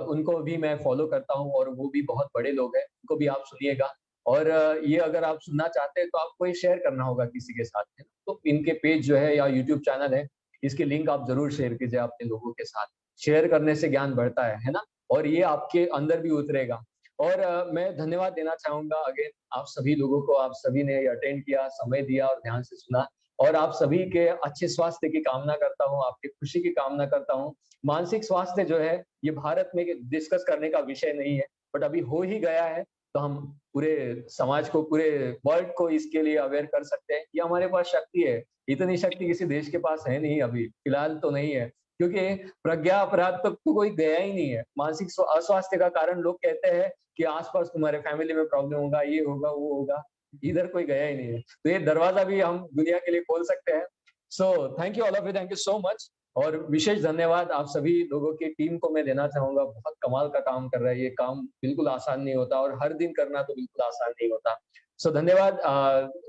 उनको भी मैं फॉलो करता हूँ और वो भी बहुत बड़े लोग हैं, उनको भी आप सुनिएगा। और ये अगर आप सुनना चाहते हैं तो आपको ये शेयर करना होगा किसी के साथ, है ना? तो इनके पेज जो है या यूट्यूब चैनल है, इसके लिंक आप जरूर शेयर कीजिए अपने लोगों के साथ। शेयर करने से ज्ञान बढ़ता है ना? और ये आपके अंदर भी उतरेगा। और मैं धन्यवाद देना चाहूंगा अगेन आप सभी लोगों को। आप सभी ने अटेंड किया, समय दिया और ध्यान से सुना। और आप सभी के अच्छे स्वास्थ्य की कामना करता हूँ, आपकी खुशी की कामना करता हूँ। मानसिक स्वास्थ्य जो है, ये भारत में डिस्कस करने का विषय नहीं है, बट अभी हो ही गया है, तो हम पूरे समाज को, पूरे वर्ल्ड को इसके लिए अवेयर कर सकते हैं। ये हमारे पास शक्ति है। इतनी शक्ति किसी देश के पास है नहीं, अभी फिलहाल तो नहीं है, क्योंकि प्रज्ञा अपराध तक तो कोई गया ही नहीं है। मानसिक अस्वास्थ्य का कारण लोग कहते हैं कि आसपास तुम्हारे फैमिली में प्रॉब्लम होगा, ये होगा, वो होगा, इधर कोई गया ही नहीं है। तो ये दरवाजा भी हम दुनिया के लिए खोल सकते हैं। So thank you all of you, thank you so much. और विशेष धन्यवाद आप सभी लोगों की टीम को मैं देना चाहूंगा। बहुत कमाल का काम कर रहा है, ये काम बिल्कुल आसान नहीं होता और हर दिन करना तो बिल्कुल आसान नहीं होता। सो धन्यवाद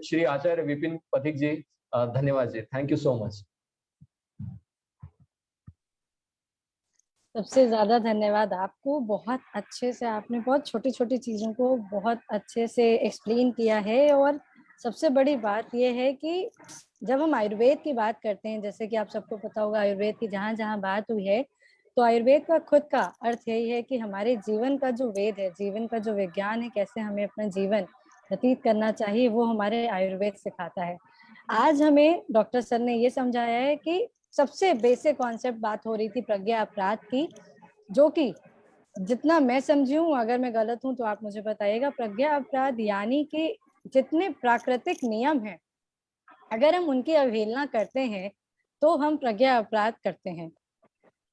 श्री आचार्य विपिन पथिक जी, धन्यवाद जी, थैंक यू सो मच। सबसे ज्यादा धन्यवाद आपको। बहुत अच्छे से आपने बहुत छोटी छोटी चीजों को बहुत अच्छे से एक्सप्लेन किया है। और सबसे बड़ी बात यह है कि जब हम आयुर्वेद की बात करते हैं, जैसे कि आप सबको पता होगा आयुर्वेद की जहाँ जहाँ बात हुई है, तो आयुर्वेद का खुद का अर्थ यही है कि हमारे जीवन का जो वेद है, जीवन का जो विज्ञान है, कैसे हमें अपना जीवन व्यतीत करना चाहिए, वो हमारे आयुर्वेद सिखाता है। आज हमें डॉक्टर सर ने ये समझाया है कि सबसे बेसिक कॉन्सेप्ट बात हो रही थी प्रज्ञा अपराध की, जो कि जितना मैं समझी हूँ, अगर मैं गलत हूँ तो आप मुझे बताइएगा। प्रज्ञा अपराध यानी कि जितने प्राकृतिक नियम हैं, अगर हम उनकी अवहेलना करते हैं तो हम प्रज्ञा अपराध करते हैं।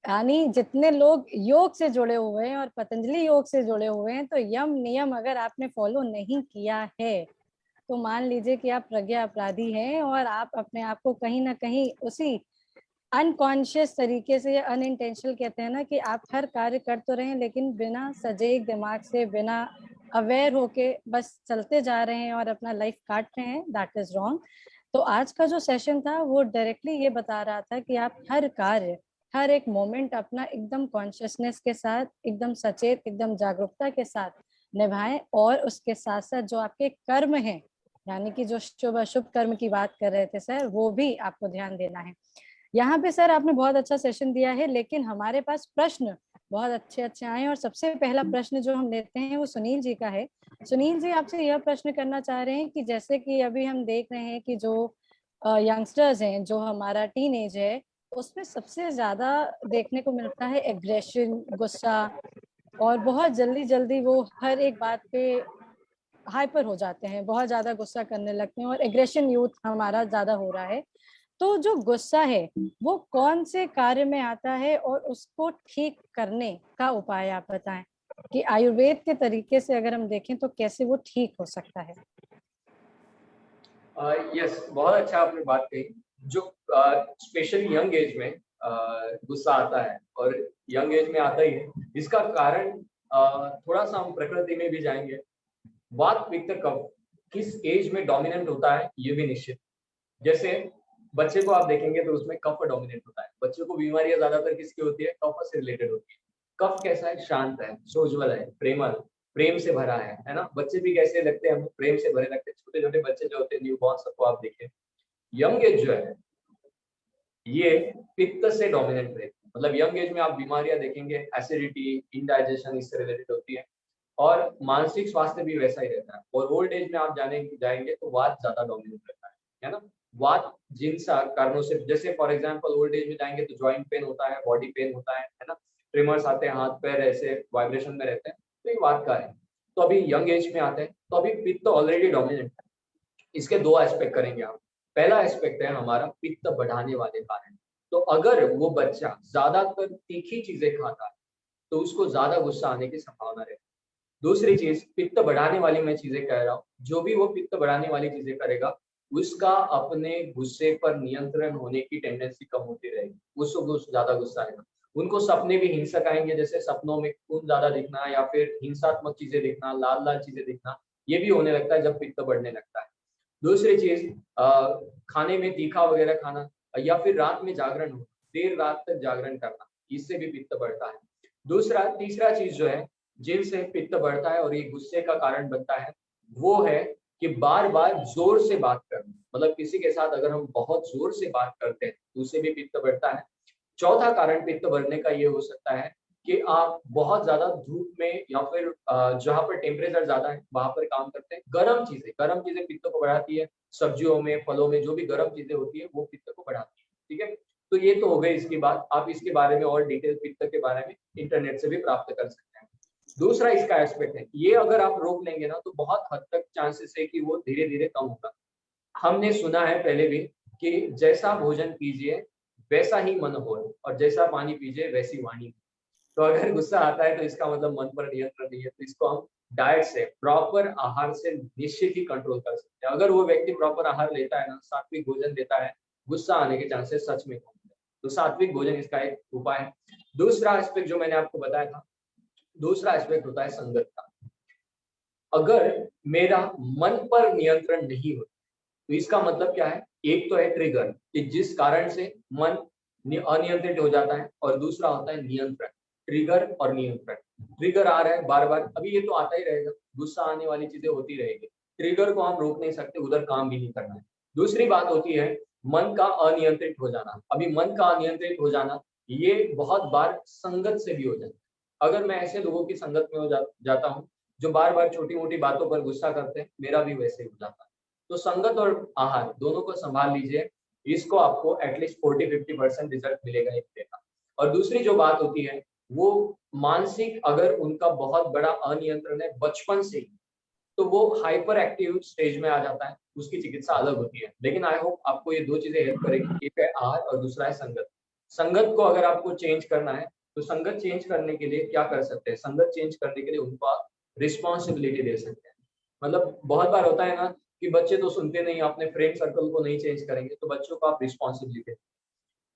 यानी जितने लोग योग से जुड़े हुए हैं और पतंजलि योग से जुड़े हुए हैं, तो यम नियम अगर आपने फॉलो नहीं किया है तो मान लीजिए कि आप प्रज्ञा अपराधी हैं और आप अपने आप को कहीं ना कहीं उसी अनकॉन्शियस तरीके से, या अनइंटेंशनल कहते हैं ना, कि आप हर कार्य कर तो रहे हैं लेकिन बिना सजग दिमाग से, बिना अवेयर होके बस चलते जा रहे हैं और अपना लाइफ काट रहे हैं। That is wrong. तो आज का जो सेशन था वो डायरेक्टली ये बता रहा था कि आप हर कार्य, हर एक मोमेंट अपना एकदम कॉन्शियसनेस के साथ, एकदम सचेत, एकदम जागरूकता के साथ निभाएं। और उसके साथ साथ जो आपके कर्म हैं, यानी कि जो शुभ अशुभ कर्म की बात कर रहे थे सर, वो भी आपको ध्यान देना है। यहाँ पे सर आपने बहुत अच्छा सेशन दिया है, लेकिन हमारे पास प्रश्न बहुत अच्छे अच्छे आए। और सबसे पहला प्रश्न जो हम लेते हैं वो सुनील जी का है। सुनील जी आपसे यह प्रश्न करना चाह रहे हैं कि जैसे कि अभी हम देख रहे हैं कि जो यंगस्टर्स हैं, जो हमारा टीन एज है, उसमें सबसे ज्यादा देखने को मिलता है एग्रेशन, गुस्सा, और बहुत जल्दी जल्दी वो हर एक बात पे हाइपर हो जाते हैं, बहुत ज्यादा गुस्सा करने लगते हैं, और एग्रेशन यूथ हमारा ज्यादा हो रहा है। तो जो गुस्सा है वो कौन से कार्य में आता है और उसको ठीक करने का उपाय आप बताएं कि आयुर्वेद के तरीके से अगर हम देखें तो कैसे वो ठीक हो सकता है। यस, बहुत अच्छा आपने बात कही। जो स्पेशली यंग एज में गुस्सा आता है, और यंग एज में आता ही है, इसका कारण थोड़ा सा हम प्रकृति में भी जाएंगे। वात पित्त कफ किस एज में डोमिनेंट होता है ये भी निश्चित। जैसे बच्चे को आप देखेंगे तो उसमें कफ डोमिनेंट होता है। बच्चों को बीमारियां ज्यादातर किसकी होती है? कफ से रिलेटेड होती है। कफ कैसा है? शांत है, सोज्वल है, प्रेमल, प्रेम से भरा है ना? बच्चे भी कैसे लगते हैं? हमें प्रेम से भरे लगते हैं। छोटे छोटे बच्चे जो होते हैं, न्यू बॉर्न, सबको आप देखिए। यंग एज जो है ये पित्त से डोमिनेंट रहती है। मतलब यंग एज में आप बीमारियां देखेंगे, एसिडिटी, इंडाइजेशन, इससे रिलेटेड होती है। और मानसिक स्वास्थ्य भी वैसा ही रहता है। और ओल्ड एज में आप जाएंगे तो वात ज्यादा डोमिनेट रहता है ना। वात जिन कारणों से, जैसे फॉर एग्जांपल ओल्ड एज में जाएंगे तो जॉइंट पेन होता है, बॉडी पेन होता है ना, ट्रिमर्स आते हैं, हाथ पैर ऐसे वाइब्रेशन में रहते हैं, तो ये वात का है। तो अभी यंग एज में आते हैं तो अभी पित्त तो ऑलरेडी डोमिनेंट है। इसके दो एस्पेक्ट करेंगे आप। पहला एस्पेक्ट है हमारा पित्त बढ़ाने वाले कारण। तो अगर वो बच्चा ज्यादातर तीखी चीजें खाता है तो उसको ज्यादा गुस्सा आने की संभावना रहती है। दूसरी चीज, पित्त बढ़ाने वाली मैं चीजें कह रहा हूँ, जो भी वो पित्त बढ़ाने वाली चीजें करेगा उसका अपने गुस्से पर नियंत्रण होने की टेंडेंसी कम होती रहेगी, उसको ज्यादा गुस्सा आएगा। उनको सपने भी हिंसक आएंगे, जैसे सपनों में खून ज्यादा दिखना या फिर हिंसात्मक चीजें दिखना, लाल लाल चीजें दिखना, ये भी होने लगता है जब पित्त बढ़ने लगता है। दूसरी चीज, खाने में तीखा वगैरह खाना या फिर रात में जागरण होना, देर रात तक जागरण करना, इससे भी पित्त बढ़ता है। तीसरा चीज जो है जिनसे पित्त बढ़ता है और ये गुस्से का कारण बनता है, वो है कि बार बार जोर से बात करना। मतलब किसी के साथ अगर हम बहुत जोर से बात करते हैं तो उससे भी पित्त बढ़ता है। चौथा कारण पित्त बढ़ने का ये हो सकता है कि आप बहुत ज्यादा धूप में या फिर जहाँ पर टेम्परेचर ज्यादा है वहां पर काम करते हैं। गरम चीजें पित्त को बढ़ाती है। सब्जियों में, फलों में जो भी गर्म चीजें होती है वो पित्त को बढ़ाती है। ठीक है, तो ये तो हो गई इसकी बात। आप इसके बारे में और डिटेल पित्त के बारे में इंटरनेट से भी प्राप्त कर सकते हैं। दूसरा इसका एस्पेक्ट है, ये अगर आप रोक लेंगे ना तो बहुत हद तक चांसेस है कि वो धीरे धीरे कम होगा। हमने सुना है पहले भी कि जैसा भोजन कीजिए वैसा ही मन हो, और जैसा पानी पीजिए वैसी वाणी। तो अगर गुस्सा आता है तो इसका मतलब मन पर नियंत्रण नहीं है, तो इसको हम डाइट से, प्रॉपर आहार से निश्चित ही कंट्रोल कर सकते हैं। अगर वो व्यक्ति प्रॉपर आहार लेता है ना, सात्विक भोजन लेता है, गुस्सा आने के चांसेस सच में कम है। तो सात्विक भोजन इसका एक उपाय है। दूसरा एस्पेक्ट जो मैंने आपको बताया था, दूसरा एस्पेक्ट होता है संगत का। अगर मेरा मन पर नियंत्रण नहीं हो तो इसका मतलब क्या है, एक तो है ट्रिगर कि जिस कारण से मन अनियंत्रित हो जाता है, और दूसरा होता है नियंत्रण। ट्रिगर और नियंत्रण, ट्रिगर आ रहा है बार बार, अभी ये तो आता ही रहेगा, गुस्सा आने वाली चीजें होती रहेगी, ट्रिगर को हम रोक नहीं सकते, उधर काम भी नहीं करना है। दूसरी बात होती है मन का अनियंत्रित हो जाना। अभी मन का अनियंत्रित हो जाना ये बहुत बार संगत से भी हो जाता है। अगर मैं ऐसे लोगों की संगत में जाता हूँ जो बार बार छोटी मोटी बातों पर गुस्सा करते हैं, मेरा भी वैसे ही हो जाता है। तो संगत और आहार दोनों को संभाल लीजिए, इसको आपको एटलीस्ट 40-50% रिजल्ट मिलेगा एक दिन का। और दूसरी जो बात होती है वो मानसिक, अगर उनका बहुत बड़ा अनियंत्रण है बचपन से ही, तो वो हाइपर एक्टिव स्टेज में आ जाता है, उसकी चिकित्सा अलग होती है। लेकिन आई होप आपको ये दो चीजें हेल्प करेगी, एक है आहार और दूसरा है संगत। संगत को अगर आपको चेंज करना है तो संगत चेंज करने के लिए क्या कर सकते हैं, संगत चेंज करने के लिए उनको आप रिस्पॉन्सिबिलिटी दे सकते हैं। मतलब बहुत बार होता है ना कि बच्चे तो सुनते नहीं, अपने फ्रेंड सर्कल को नहीं चेंज करेंगे, तो बच्चों को आप रिस्पॉन्सिबिलिटी,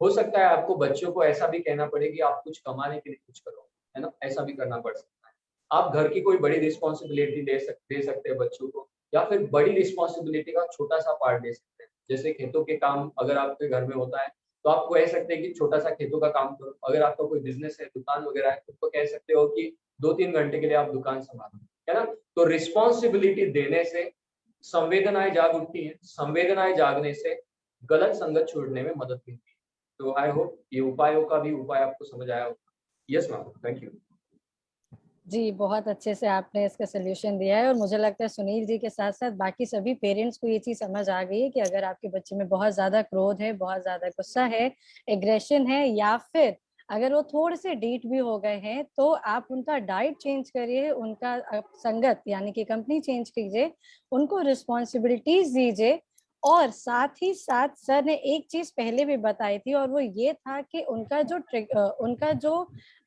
हो सकता है आपको बच्चों को ऐसा भी कहना पड़े कि आप कुछ कमाने के लिए कुछ करो, है ना, ऐसा भी करना पड़ सकता है। आप घर की कोई बड़ी रिस्पॉन्सिबिलिटी दे सकते हैं बच्चों को, या फिर बड़ी रिस्पॉन्सिबिलिटी का छोटा सा पार्ट दे सकते हैं। जैसे खेतों के काम अगर आपके घर में होता है तो आप कह सकते हैं कि छोटा सा खेतों का काम करो। अगर आपका कोई बिजनेस है, दुकान वगैरह है, तो कह सकते हो कि 2-3 घंटे के लिए आप दुकान संभालो, है ना। तो रिस्पॉन्सिबिलिटी देने से संवेदनाएं जाग उठती हैं, संवेदनाएं जागने से गलत संगत छोड़ने में मदद मिलती है। तो आई होप ये उपायों का भी उपाय आपको समझ आया होगा। Yes ma'am, thank you. जी, बहुत अच्छे से आपने इसका सोल्यूशन दिया है, और मुझे लगता है सुनील जी के साथ साथ बाकी सभी पेरेंट्स को ये चीज समझ आ गई है कि अगर आपके बच्चे में बहुत ज्यादा क्रोध है, बहुत ज्यादा गुस्सा है, एग्रेशन है, या फिर अगर वो थोड़े से डीट भी हो गए हैं, तो आप उनका डाइट चेंज करिए, उनका संगत यानी कि कंपनी चेंज कीजिए, उनको रिस्पॉन्सिबिलिटीज दीजिए। और साथ ही साथ सर ने एक चीज पहले भी बताई थी, और वो ये था कि उनका जो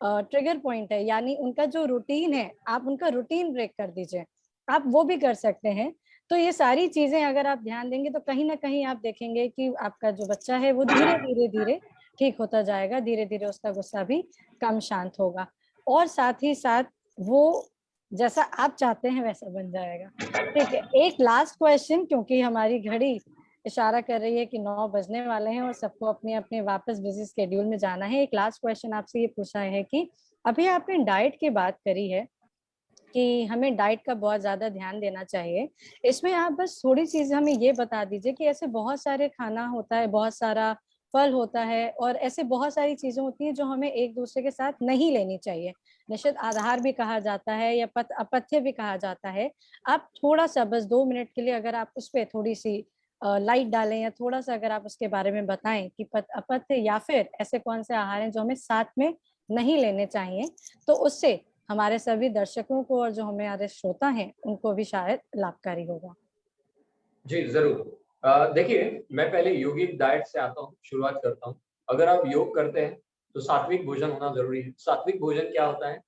ट्रिगर पॉइंट है, यानी उनका जो रूटीन है, आप उनका रूटीन ब्रेक कर दीजिए, आप वो भी कर सकते हैं। तो ये सारी चीजें अगर आप ध्यान देंगे तो कहीं ना कहीं आप देखेंगे कि आपका जो बच्चा है वो धीरे धीरे धीरे ठीक होता जाएगा, धीरे धीरे उसका गुस्सा भी कम शांत होगा, और साथ ही साथ वो जैसा आप चाहते हैं वैसा बन जाएगा। ठीक है, एक लास्ट क्वेश्चन, क्योंकि हमारी घड़ी इशारा कर रही है कि 9 बजने वाले हैं और सबको अपने अपने वापस बिजी स्केड्यूल में जाना है। एक लास्ट क्वेश्चन आपसे ये पूछा है कि अभी आपने डाइट की बात करी है कि हमें डाइट का बहुत ज्यादा ध्यान देना चाहिए, इसमें आप बस थोड़ी चीज हमें ये बता दीजिए कि ऐसे बहुत सारे खाना होता है, बहुत सारा फल होता है, और ऐसे बहुत सारी चीजें होती हैं जो हमें एक दूसरे के साथ नहीं लेनी चाहिए। निश्चित आहार भी कहा जाता है या अपथ्य भी कहा जाता है। आप थोड़ा सा बस 2 मिनट के लिए अगर आप उस पर थोड़ी सी लाइट डालें, या थोड़ा सा अगर आप उसके बारे में बताएं कि अपथ्य या फिर ऐसे कौन से आहार हैं जो हमें साथ में नहीं लेने चाहिए, तो उससे हमारे सभी दर्शकों को और जो हमारे श्रोता हैं उनको भी शायद लाभकारी होगा। जी जरूर। देखिए, मैं पहले योगिक डाइट से आता हूँ, शुरुआत करता हूँ। अगर आप योग करते हैं तो सात्विक भोजन होना जरूरी है। सात्विक भोजन क्या होता है?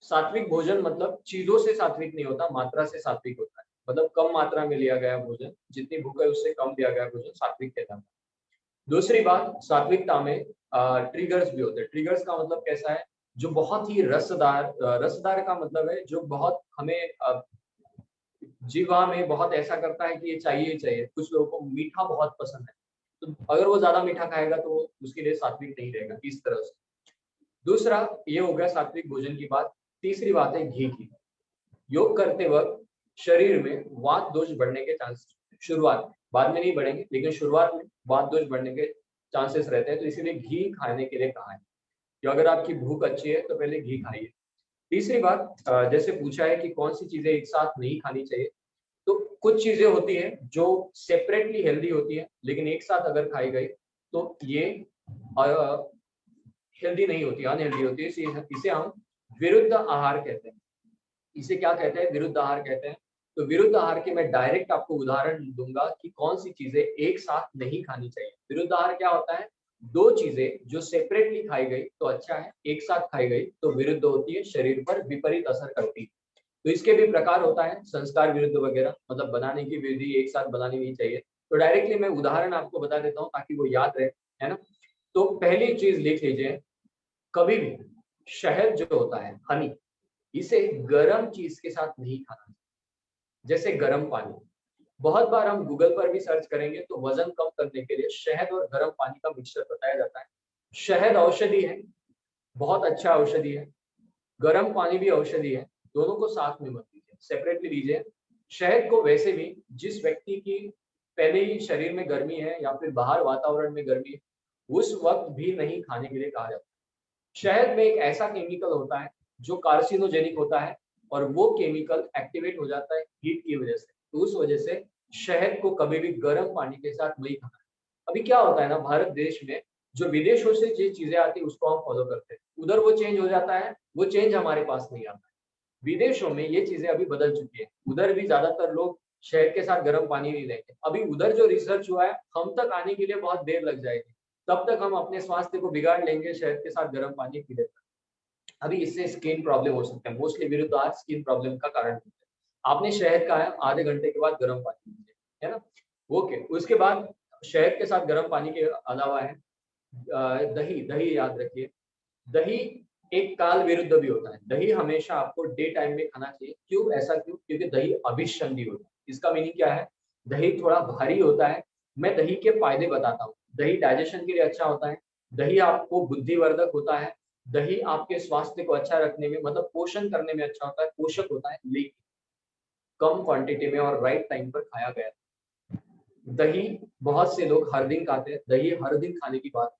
सात्विक भोजन मतलब चीजों से सात्विक नहीं होता, मात्रा से सात्विक होता है। मतलब कम मात्रा में लिया गया भोजन, जितनी भूख है उससे कम लिया गया भोजन सात्विक कहलाता है। दूसरी बात, सात्विकता में ट्रिगर्स भी होते हैं। ट्रिगर्स का मतलब कैसा है? जो बहुत ही रसदार, रसदार का मतलब है जो बहुत हमें जीवा में बहुत ऐसा करता है कि ये चाहिए ही चाहिए। कुछ लोगों को मीठा बहुत पसंद है, तो अगर वो ज्यादा मीठा खाएगा तो उसके लिए सात्विक नहीं रहेगा, इस तरह से। दूसरा, ये हो गया सात्विक भोजन की बात। तीसरी बात है घी की। योग करते वक्त शरीर में वात दोष बढ़ने के चांसेस शुरुआत में, बाद में नहीं बढ़ेंगे, लेकिन शुरुआत में वात दोष बढ़ने के चांसेस रहते हैं। तो इसीलिए घी खाने के लिए कहा है कि अगर आपकी भूख अच्छी है तो पहले घी खाइए। तीसरी बात, जैसे पूछा है कि कौन सी चीजें एक साथ नहीं खानी चाहिए, तो कुछ चीजें होती है जो सेपरेटली हेल्दी होती है, लेकिन एक साथ अगर खाई गई तो ये हेल्दी नहीं होती, अनहेल्दी होती है। इसे हम विरुद्ध आहार कहते हैं। इसे क्या कहते हैं? विरुद्ध आहार कहते हैं। तो विरुद्ध आहार के मैं डायरेक्ट आपको उदाहरण दूंगा कि कौन सी चीजें एक साथ नहीं खानी चाहिए। विरुद्ध आहार क्या होता है? दो चीजें जो सेपरेटली खाई गई तो अच्छा है, एक साथ खाई गई तो विरुद्ध होती है, शरीर पर विपरीत असर करती है। तो इसके भी प्रकार होता है, संस्कार विरुद्ध वगैरह, मतलब बनाने की विधि एक साथ बनानी नहीं चाहिए। तो डायरेक्टली मैं उदाहरण आपको बता देता हूँ ताकि वो याद रहे, है ना। तो पहली चीज लिख लीजिए, कभी भी शहद जो होता है, हनी, इसे गर्म चीज के साथ नहीं खाना, जैसे गर्म पानी। बहुत बार हम गूगल पर भी सर्च करेंगे तो वजन कम करने के लिए शहद और गर्म पानी का मिक्सचर बताया जाता है। शहद औषधि है, बहुत अच्छा औषधि है। गर्म पानी भी औषधि है, दोनों को साथ में मत लीजिए, सेपरेटली लीजिए। शहद को वैसे भी जिस व्यक्ति की पहले ही शरीर में गर्मी है या फिर बाहर वातावरण में गर्मी है, उस वक्त भी नहीं खाने के लिए कहा जाता है। शहद में एक ऐसा केमिकल होता है जो कार्सिनोजेनिक होता है, और वो केमिकल एक्टिवेट हो जाता है हीट की वजह से। तो उस वजह से शहद को कभी भी गर्म पानी के साथ नहीं खाना है। अभी क्या होता है ना, भारत देश में जो विदेशों से जो चीजें आती है उसको हम फॉलो करते हैं, उधर वो चेंज हो जाता है, वो चेंज हमारे पास नहीं आता है। विदेशों में ये चीजें अभी बदल चुकी है, उधर भी ज्यादातर लोग शहद के साथ गर्म पानी नहीं लेंगे। अभी उधर जो रिसर्च हुआ है, हम तक आने के लिए बहुत देर लग जाएगी, तब तक हम अपने स्वास्थ्य को बिगाड़ लेंगे शहद के साथ गर्म पानी पी लेकर। अभी इससे स्किन प्रॉब्लम हो सकता है, मोस्टली विरुद्ध आहार स्किन प्रॉब्लम का कारण होता है। आपने शहद खाया, आधे घंटे के बाद गर्म पानी पीजिए, है ना। ओके, उसके बाद शहद के साथ गर्म पानी के अलावा है दही। दही याद रखिए, दही एक काल विरुद्ध भी होता है। दही हमेशा आपको डे टाइम में खाना चाहिए। क्यों? ऐसा क्यों? क्योंकि दही अभिसंधि होता है। इसका मीनिंग क्या है? दही थोड़ा भारी होता है। मैं दही के फायदे बताता हूँ। दही डाइजेशन के लिए अच्छा होता है, दही आपको बुद्धिवर्धक होता है, दही आपके स्वास्थ्य को अच्छा रखने में, मतलब पोषण करने में अच्छा होता है, पोषक होता है, लेकिन कम क्वांटिटी में और राइट टाइम पर खाया गया। दही बहुत से लोग हर दिन खाते हैं, दही हर दिन खाने की बात,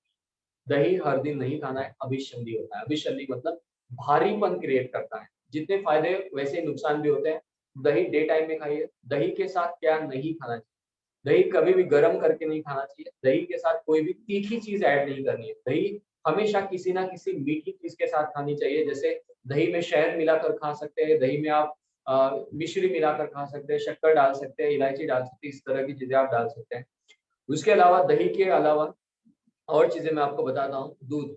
दही हर दिन नहीं खाना है, अभिसंधि होता है। अभिसंधि मतलब भारीपन क्रिएट करता है। जितने फायदे वैसे नुकसान भी होते हैं। दही डे टाइम में खाइए। दही के साथ क्या नहीं खाना चाहिए? दही कभी भी गर्म करके नहीं खाना चाहिए। दही के साथ कोई भी तीखी चीज ऐड नहीं करनी है। दही हमेशा किसी ना किसी मीठी चीज के साथ खानी चाहिए। जैसे दही में शहद मिलाकर खा सकते हैं, दही में आप मिश्री मिलाकर खा सकते हैं, शक्कर डाल सकते हैं, इलायची डाल सकते हैं, इस तरह की चीजें आप डाल सकते हैं। उसके अलावा, दही के अलावा और चीजें मैं आपको बताता हूँ। दूध,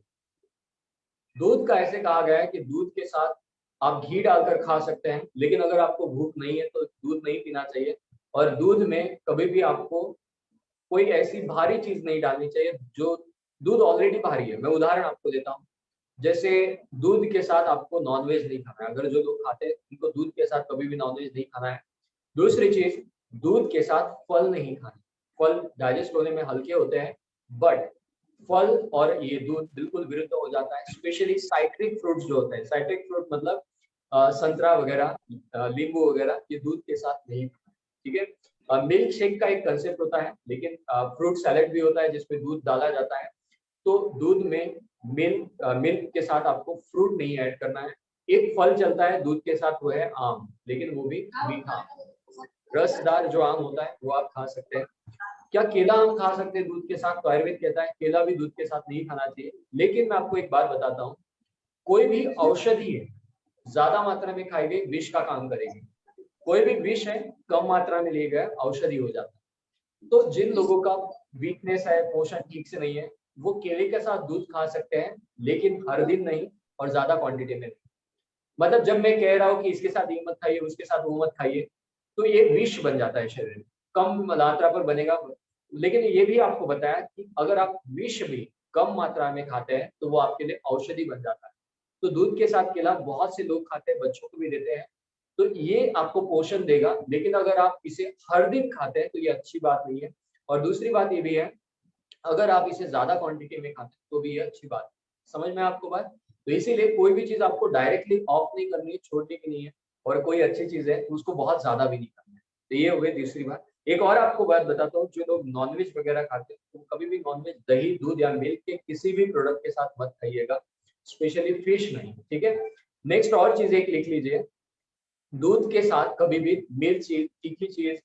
दूध का ऐसे कहा गया है कि दूध के साथ आप घी डालकर खा सकते हैं, लेकिन अगर आपको भूख नहीं है तो दूध नहीं पीना चाहिए। और दूध में कभी भी आपको कोई ऐसी भारी चीज नहीं डालनी चाहिए जो, दूध ऑलरेडी भारी है। मैं उदाहरण आपको देता हूँ, जैसे दूध के साथ आपको नॉनवेज नहीं खाना है। अगर जो लोग खाते हैं उनको दूध के साथ कभी भी नॉनवेज नहीं खाना है। दूसरी चीज, दूध के साथ फल नहीं खाना। फल डाइजेस्ट होने में हल्के होते हैं, बट फल और ये दूध बिल्कुल विरुद्ध हो जाता है। स्पेशली साइट्रिक फ्रूट्स जो होते हैं, साइट्रिक फ्रूट मतलब संतरा वगैरह, नींबू वगैरह, ये दूध के साथ नहीं खाना, ठीक है। मिल्क शेक का एक कंसेप्ट होता है, लेकिन फ्रूट सैलेड भी होता है जिसमें दूध डाला जाता है। तो दूध में मिल्क के साथ आपको फ्रूट नहीं ऐड करना है। एक फल चलता है दूध के साथ, वो है आम, लेकिन वो भी मीठा रसदार जो आम होता है वो आप खा सकते हैं। क्या केला हम खा सकते हैं दूध के साथ? तो आयुर्वेद कहता है केला भी दूध के साथ नहीं खाना चाहिए। लेकिन मैं आपको एक बात बताता हूँ, कोई भी औषधि है ज्यादा मात्रा में खाई गई विष का काम करेगी, कोई भी विष है कम मात्रा में लिए गए औषधि हो जाता है। तो जिन लोगों का वीकनेस है, पोषण ठीक से नहीं है, वो केले के साथ दूध खा सकते हैं, लेकिन हर दिन नहीं और ज्यादा क्वांटिटी में नहीं। मतलब जब मैं कह रहा हूँ कि इसके साथ ये मत खाइए, उसके साथ वो मत खाइए, तो ये विष बन जाता है शरीर में, कम मात्रा पर बनेगा। लेकिन ये भी आपको बताया कि अगर आप विष भी कम मात्रा में खाते हैं तो वो आपके लिए औषधि बन जाता है। तो दूध के साथ केला बहुत से लोग खाते हैं, बच्चों को भी देते हैं, तो ये आपको पोषण देगा। लेकिन अगर आप इसे हर दिन खाते हैं तो ये अच्छी बात नहीं है। और दूसरी बात ये भी है, अगर आप इसे ज्यादा क्वांटिटी में खाते हैं तो भी ये अच्छी बात है। समझ में आपको बात? तो इसीलिए कोई भी चीज आपको डायरेक्टली ऑफ नहीं करनी है, छोड़ने की नहीं है, और कोई अच्छी चीज है तो उसको बहुत ज्यादा भी नहीं करना है। तो ये हो गई दूसरी बात। एक और आपको बात बताता हूँ, जो लोग नॉनवेज वगैरह खाते हैं तो कभी भी नॉनवेज दही, दूध या मिल्क के किसी भी प्रोडक्ट के साथ मत खाइएगा, स्पेशली फिश नहीं, ठीक है। नेक्स्ट और चीज एक लिख लीजिए, दूध के साथ कभी भी मिर्ची, तीखी चीज,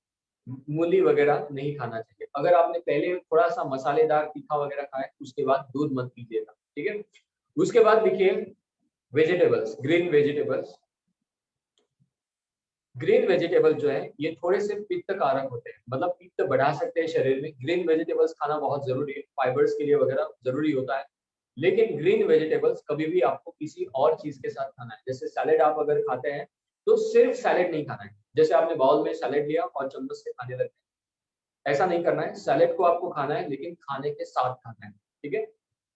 मूली वगैरह नहीं खाना चाहिए। अगर आपने पहले थोड़ा सा मसालेदार तीखा वगैरह खाया उसके बाद दूध मत पीजिएगा, ठीक है। उसके बाद देखिए vegetables, green vegetables. Green vegetable जो है ये थोड़े से पित्त कारक होते हैं, मतलब पित्त बढ़ा सकते हैं शरीर में। ग्रीन वेजिटेबल्स खाना बहुत जरूरी है, फाइबर्स के लिए वगैरह जरूरी होता है। लेकिन ग्रीन वेजिटेबल्स कभी भी आपको किसी और चीज के साथ खाना है। जैसे सैलेड आप अगर खाते हैं तो सिर्फ सैलेड नहीं खाना है, जैसे आपने बाउल में सैलेड लिया और चम्मच से खाने लगे, ऐसा नहीं करना है। सैलेड को आपको खाना है लेकिन खाने के साथ खाना है, ठीक है।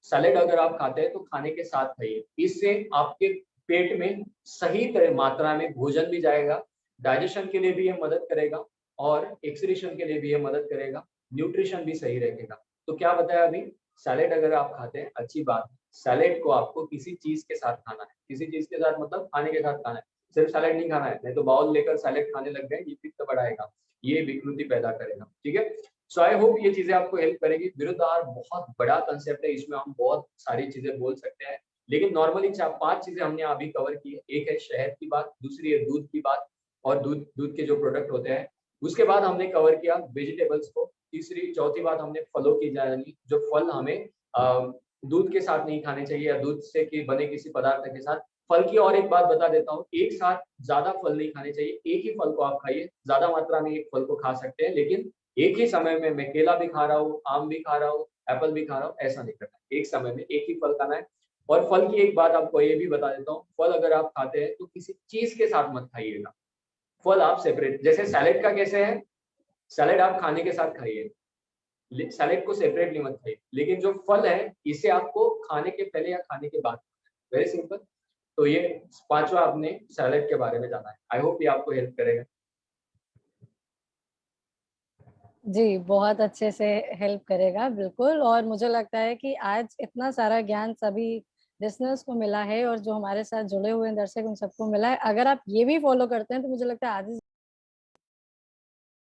सैलेड अगर आप खाते हैं तो खाने के साथ खाइए, इससे आपके पेट में सही तरह मात्रा में भोजन भी जाएगा, डाइजेशन के लिए भी ये मदद करेगा और एक्सक्रीशन के लिए भी ये मदद करेगा, न्यूट्रिशन भी सही रहेगा। तो क्या बताया अभी, सैलेड अगर आप खाते हैं अच्छी बात है, सैलेड को आपको किसी चीज के साथ खाना है, किसी चीज के साथ मतलब खाने के साथ खाना है, सिर्फ सैलेड नहीं खाना है। नहीं तो बाउल लेकर सैलेड खाने लग गए, ये पित्त बढ़ाएगा, ये विकृति पैदा करेगा, ठीक है। सो आई होप ये चीजें आपको हेल्प करेगी। विरुद्ध आहार बहुत बड़ा कंसेप्ट है, इसमें हम बहुत सारी चीजें बोल सकते हैं, लेकिन नॉर्मली 4-5 चीजें हमने अभी कवर की है। एक है शहद की बात, दूसरी है दूध की बात और दूध के जो प्रोडक्ट होते हैं, उसके बाद हमने कवर किया वेजिटेबल्स को, तीसरी चौथी बात हमने फलों की जानी, जो फल हमें दूध के साथ नहीं खाने चाहिए या दूध से बने किसी पदार्थ के साथ। फल की और एक बात बता देता हूँ, एक साथ ज्यादा फल नहीं खाने चाहिए, एक ही फल को आप खाइए। ज्यादा मात्रा में एक फल को खा सकते हैं, लेकिन एक ही समय में मैं केला भी खा रहा हूँ, आम भी खा रहा हूँ, एप्पल भी खा रहा हूँ, ऐसा नहीं करना है। एक समय में एक ही फल खाना है। और फल की एक बात आपको ये भी बता देता हूँ, फल अगर आप खाते हैं तो किसी चीज के साथ मत खाइएगा, फल आप सेपरेट। जैसे सैलेड का कैसे है, सैलेड आप खाने के साथ खाइए, सैलेड को सेपरेटली मत खाइए। लेकिन जो फल है इसे आपको खाने के पहले या खाने के बाद, वेरी सिंपल। तो ये पांचवा आपने सैलेड के बारे में जाना है। आई होप ये आपको हेल्प करेगा। जी, बहुत अच्छे से हेल्प करेगा, बिल्कुल। और मुझे लगता है कि आज इतना सारा ज्ञान सभी लिसनर्स को मिला है और जो हमारे साथ जुड़े हुए दर्शक उन सबको मिला है। अगर आप ये भी फॉलो करते हैं तो मुझे लगता है आज